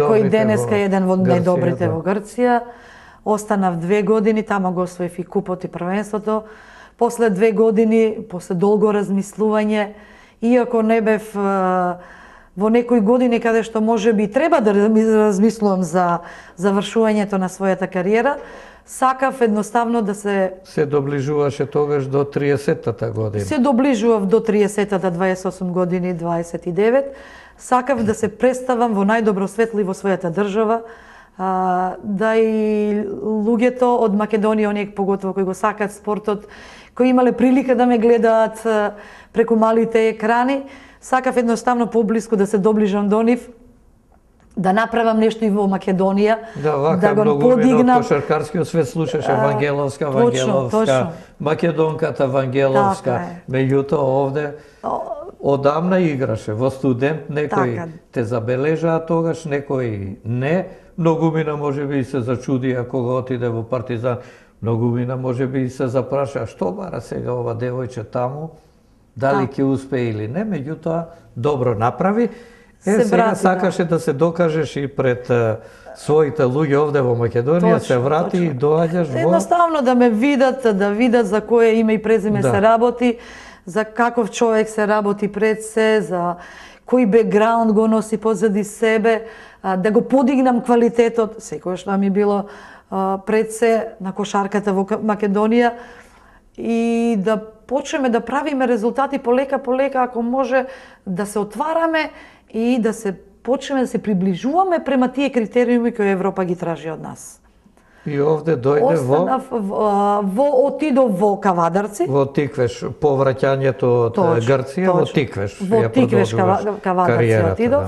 кој денеска е еден од најдобрите во Грција. Останав 2 години, тама го освоив и купот и првенството. После 2 години, после долго размислување, иако не бев во некои години каде што може би треба да размислувам за завршувањето на својата кариера, сакав едноставно да се доближуваше тогаш до 30-та година. Се доближував до 30-та, 28 години, 29. Сакав да се представам во најдобро светло во својата држава, да и луѓето од Македонија, оние поготово кои го сакаат спортот, кои имале прилика да ме гледаат преку малите екрани, сакав едноставно поблиску да се доближам до нив, да направам нешто и во Македонија, да го подигнам. Кошаркарскиот свет слушаше Вангеловска, точно. Македонката Вангеловска, меѓутоа овде одамна играше, во студент некој те забележаа тогаш, некој не, многумина можеби и се зачудија кога отиде во Партизан, многумина можеби и се запраша што бара сега ова девојче таму, дали ќе успее или не, меѓутоа добро направи. Сега сакаше да се докажеш и пред своите луѓе овде во Македонија, се врати и доаѓаш во... Едноставно да ме видат, да видат за кое име и презиме се работи, за каков човек се работи пред се, за кој бекграунд го носи позади себе, да го подигнам квалитетот, секој што ми било пред се на кошарката во Македонија и да почнеме да правиме резултати полека, ако може да се отвараме и да се почнеме да се приближуваме према тие критериуми кои Европа ги тражи од нас. И овде дојде отидов во Кавадарци. Во Тиквеш, по враќањето од Грција, во Тиквеш. Во Тиквеш Кавадарци отидов.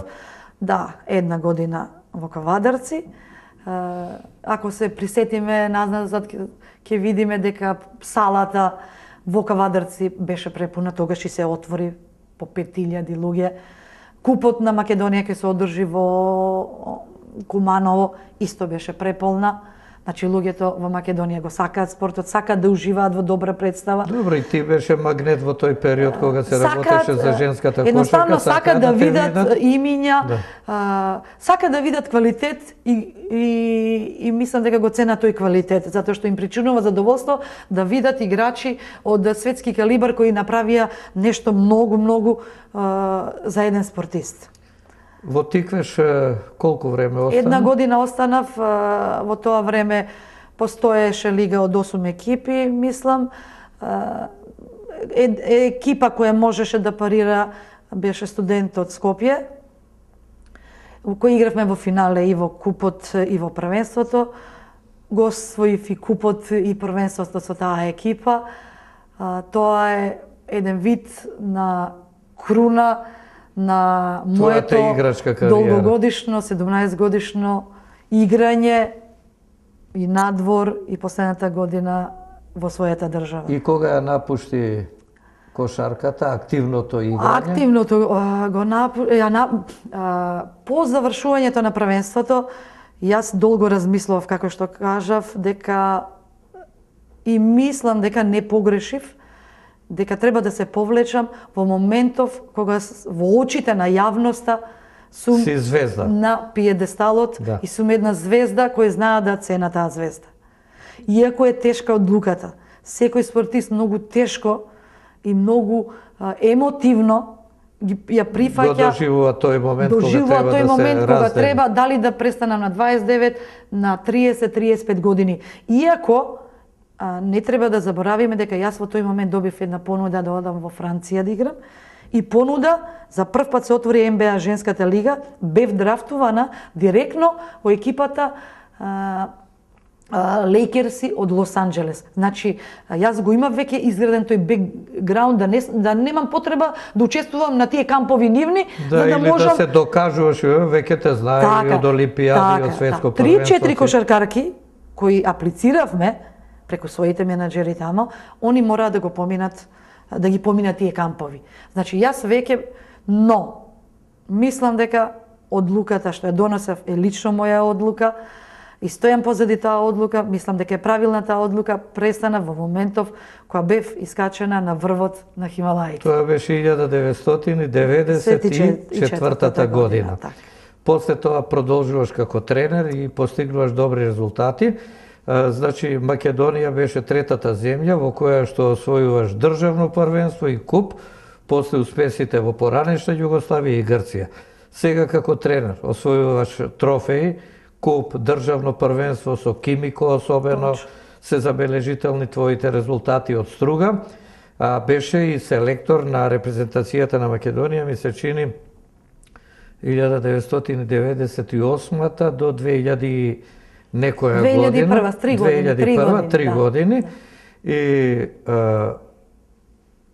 Да, една година во Кавадарци. Ако се присетиме назад, ќе видиме дека салата во Кавадарци беше препуна, тогаш и се отвори по 5000 луѓе. Купот на Македонија ќе се одржи во Куманово, исто беше преполна. Значи, луѓето во Македонија го сакаат спортот, сакаат да уживаат во добра представа. Добро, и ти беше магнет во тој период кога се работеше за женската кошарка. Едноставно сакаат да видат имиња, сакаат да видат квалитет и мислам дека го ценат тој квалитет, затоа што им причинува задоволство да видат играчи од светски калибар кои направија нешто многу за еден спортист. Во Тиквеш колку време останав? Една година останав, во тоа време постоеше лига од 8 екипи, мислам. Екипа која можеше да парира беше студент од Скопје, кој игравме во финале и во купот и во првенството. Го освоив и купот и првенството со таа екипа. Тоа е еден вид на круна на моето долгогодишно, 17-годишно играње и надвор и последната година во својата држава. И кога ја напушти кошарката, активното играње? Активното по завршувањето на првенството, јас долго размислував, како што кажав, дека и мислам дека не погрешив, дека треба да се повлечам во моментов кога во очите на јавноста сум на пиедесталот и сум една звезда која знае да цена таа звезда. Иако е тешка одлуката, секој спортист многу тешко и многу емотивно ја прифаќа, го доживува тој момент кога треба дали да престанам на 29, на 30, 35 години. Иако не треба да заборавиме дека јас во тој момент добив една понуда да одам во Франција да играм и понуда за прв пат се отвори НБА женската лига, бев драфтувана директно во екипата Лейкерси од Лос Анџелес. Значи, јас го имав веќе изграден тој бекграунд, да немам потреба да учествувам на тие кампови нивни, за да можам... Да се докажуваш, веќе те знае и од Олимпијади, и од светско првенство. 3-4 кошаркарки кои аплициравме преку своите менаџери тамо, они мора да го поминат, да ги поминат тие кампови. Значи, јас веќе, но, мислам дека одлуката што ја донесев е лично моја одлука, и стојам позади таа одлука, мислам дека е правилна таа одлука, престана во моментов кога бев искачена на врвот на Хималаите. Тоа беше 1994 година. После тоа продолжуваш како тренер и постигнуваш добри резултати. Значи, Македонија беше третата земја во која што освојуваш државно првенство и куп, после успесите во поранешна Југославија и Грција. Сега како тренер освојуваш трофеи, куп, државно првенство со Кимико особено, се забележителни твоите резултати од Струга. Беше и селектор на репрезентацијата на Македонија, ми се чини 1998 до 2000 некоја година. 2001, 3 години. И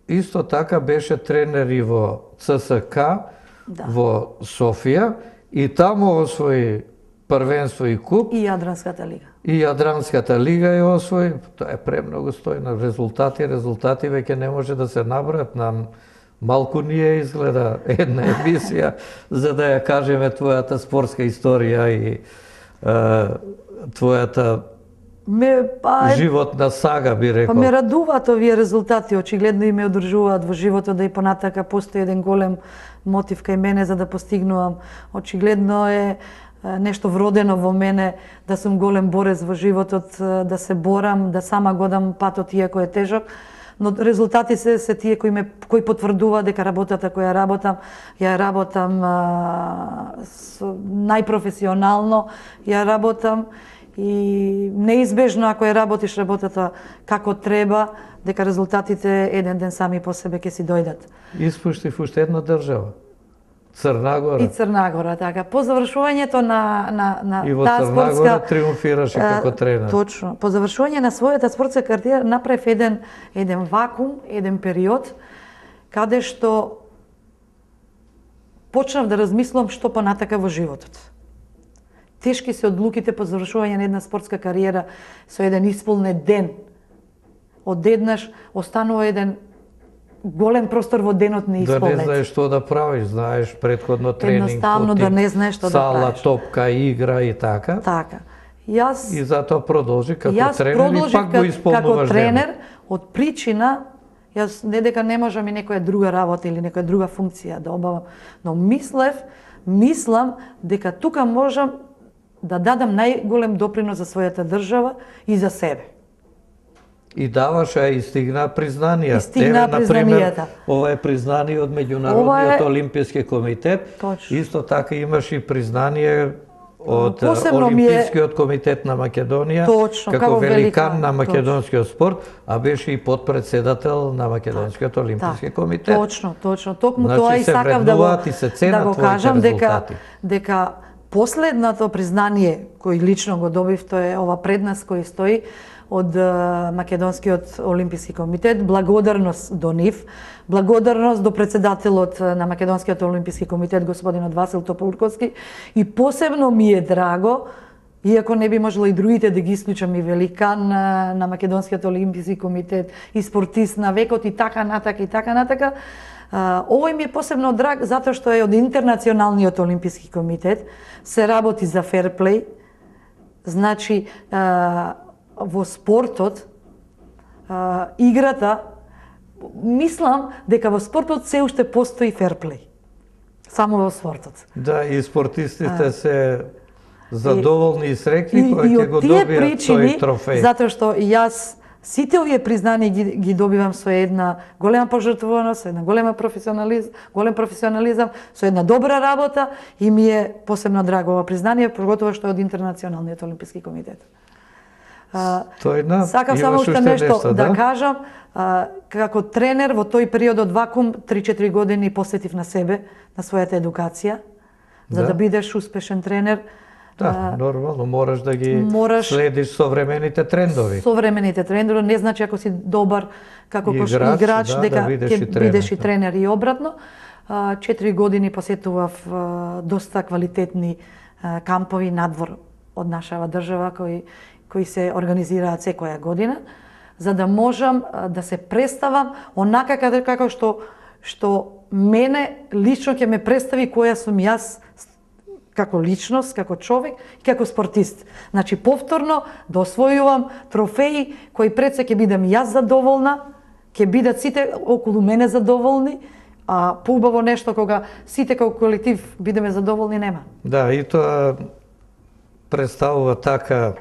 исто така беше тренер и во ЦСК, во Софија, и таму освои првенство и куп. И Јадранската лига. И Јадранската лига ја освои. Тоа е премногу стојно. Резултати веќе не може да се набројат. Нам малку ни е изгледа една емисија за да ја кажеме твојата спортска историја и твојата животна сага, би рекол. Ме радуваат овие резултати, очигледно и ме одржуваат во животот, да и понатака постои еден голем мотив кај мене за да постигнувам. Очигледно е нешто вродено во мене, да сум голем борец во животот, да се борам, да сама годам патот иако е тежок, но резултати се тие кои потврдува дека работата која ја работам најпрофесионално, ја работам и неизбежно ако ја работиш работата како треба, дека резултатите еден ден сами по себе ќе си дојдат. Испуштив уште една држава. Црна Гора. И Црна Гора, така. По завршувањето на и во таа Црна Гора спортска триумфираше како тренер. Точно. По завршување на својата спортска кариера направив еден вакуум, еден период каде што почнав да размислам што понатака во животот. Тешки се одлуките по завршување на една спортска кариера со еден исполнет ден. Одеднаш останува еден голем простор во денот не исполнет. Да не знаеш што да правиш, знаеш предходно тренинг, едноставно да не знаеш што да правиш. Сала, топка, игра и така. Така. Јас И затоа продолжи како тренер и пак го исполнуваш како тренер од причина јас не дека не можам и некоја друга работа или некоја друга функција да обавам, но мислам дека тука можам да дадам најголем допринос за својата држава и за себе. И даваш, и стигна признанија. И стигна признанијата. Ова е признание од Меѓународниот олимписки комитет. Точно. Исто така имаш и признание од Посебно Олимпискиот комитет на Македонија, Точно, како великан на македонскиот спорт, а беше и подпредседател на Македонскиот олимписки комитет. Точно. Токму Значи, тоа и се сакав вреднуваат и се ценат го твоите кажам резултати. дека последното признание кој лично го добив, тоа е ова пред нас кој стои од Македонскиот олимписки комитет, благодарност до нив, благодарност до председателот на Македонскиот олимписки комитет господинот Васил Тополковски, и посебно ми е драго, иако не би можела и другите да ги исклучам, и великан на Македонскиот олимписки комитет, и спортист на векот и така натака. Овој ми е посебно драг затоа што е од Интернационалниот олимписки комитет, се работи за ферплей, значи во спортот, играта, мислам дека во спортот се уште постои ферплей. Само во спортот. Да, и спортистите се задоволни и среќни кога ќе го добијат тој трофеј. Затоа што јас сите овие признанија ги добивам со една голема пожртвуваност, со една голем професионализам, со една добра работа, и ми е посебно драго ова признание, поготово што е од Интернационалниот олимписки комитет. Сакам само уште нешто да кажам. Како тренер во тој период од вакуум 3-4 години посветив на себе, на својата едукација, за да бидеш успешен тренер. Да, нормално, мораш да ги следиш современите трендови. Современите трендови не значи ако си добар како играч дека ќе бидеш и тренер, и обратно. 4 години посетував доста квалитетни кампови надвор од нашава држава кои се организираат секоја година, за да можам да се представам онака како што мене лично ќе ме представи која сум јас како личност, како човек и како спортист. Значи, повторно да освојувам трофеи кои пред се ќе бидам јас задоволна, ќе бидат сите околу мене задоволни, а поубаво нешто кога сите како колектив бидеме задоволни нема. Да, и тоа представува така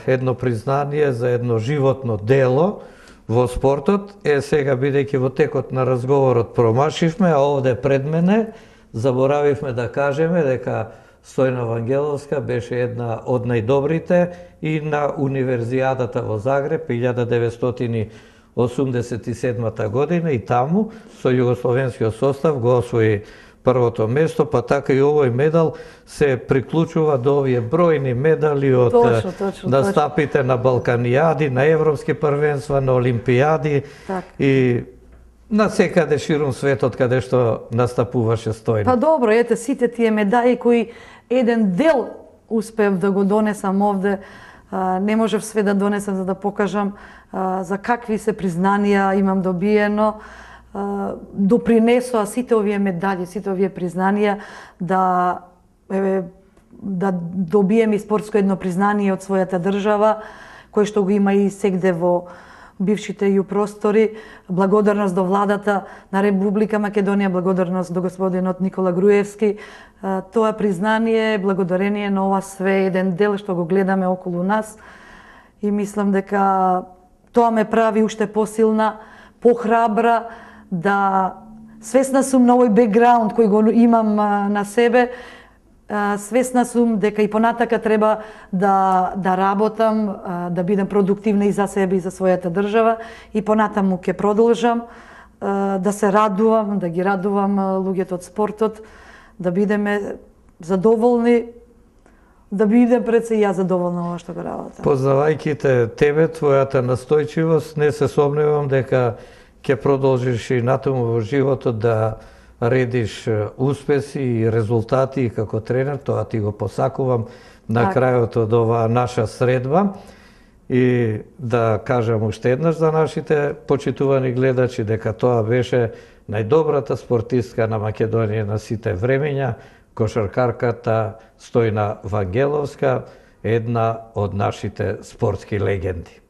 едно признание за едно животно дело во спортот. Сега, бидејќи во текот на разговорот промашивме, а овде пред мене заборавивме да кажеме дека Стојна Вангеловска беше една од најдобрите и на Универзијадата во Загреб 1987 година и таму со југословенскиот состав го освои првото место, па така и овој медал се приклучува до овие бројни медали од настапите на Балканијади, на европски првенства, на олимпијади и на секаде ширум светот каде што настапуваше Стојна. Па добро, ете сите тие медаи кои еден дел успев да го донесам овде, не можев све да донесам за да покажам за какви се признанија имам добиено, допринесоа сите овие медали, сите овие признанија да добием и спортско едно признание од својата држава, кој што го има и сегде во бившите ју простори. Благодарност до владата на Република Македонија, благодарност до господинот Никола Груевски. Тоа признание, благодарение на ова све еден дел што го гледаме околу нас и мислам дека тоа ме прави уште посилна, похрабра, да свесна сум на овој бекграунд кој го имам на себе, свесна сум дека и понатака треба да работам, да бидам продуктивна и за себе и за својата држава и понатаму ќе продолжам да се радувам, да ги радувам луѓето од спортот, да бидеме задоволни, да бидем пред се и ја задоволна ова што го работам. Познавајќи тебе, твојата настојчивост, не се сомневам дека ќе продолжиш и натаму во животот да редиш успеси и резултати како тренер, тоа ти го посакувам на крајот од оваа наша средба. И да кажам уште еднаш за нашите почитувани гледачи дека тоа беше најдобрата спортистка на Македонија на сите времења, кошаркарката Стојна Вангеловска, една од нашите спортски легенди.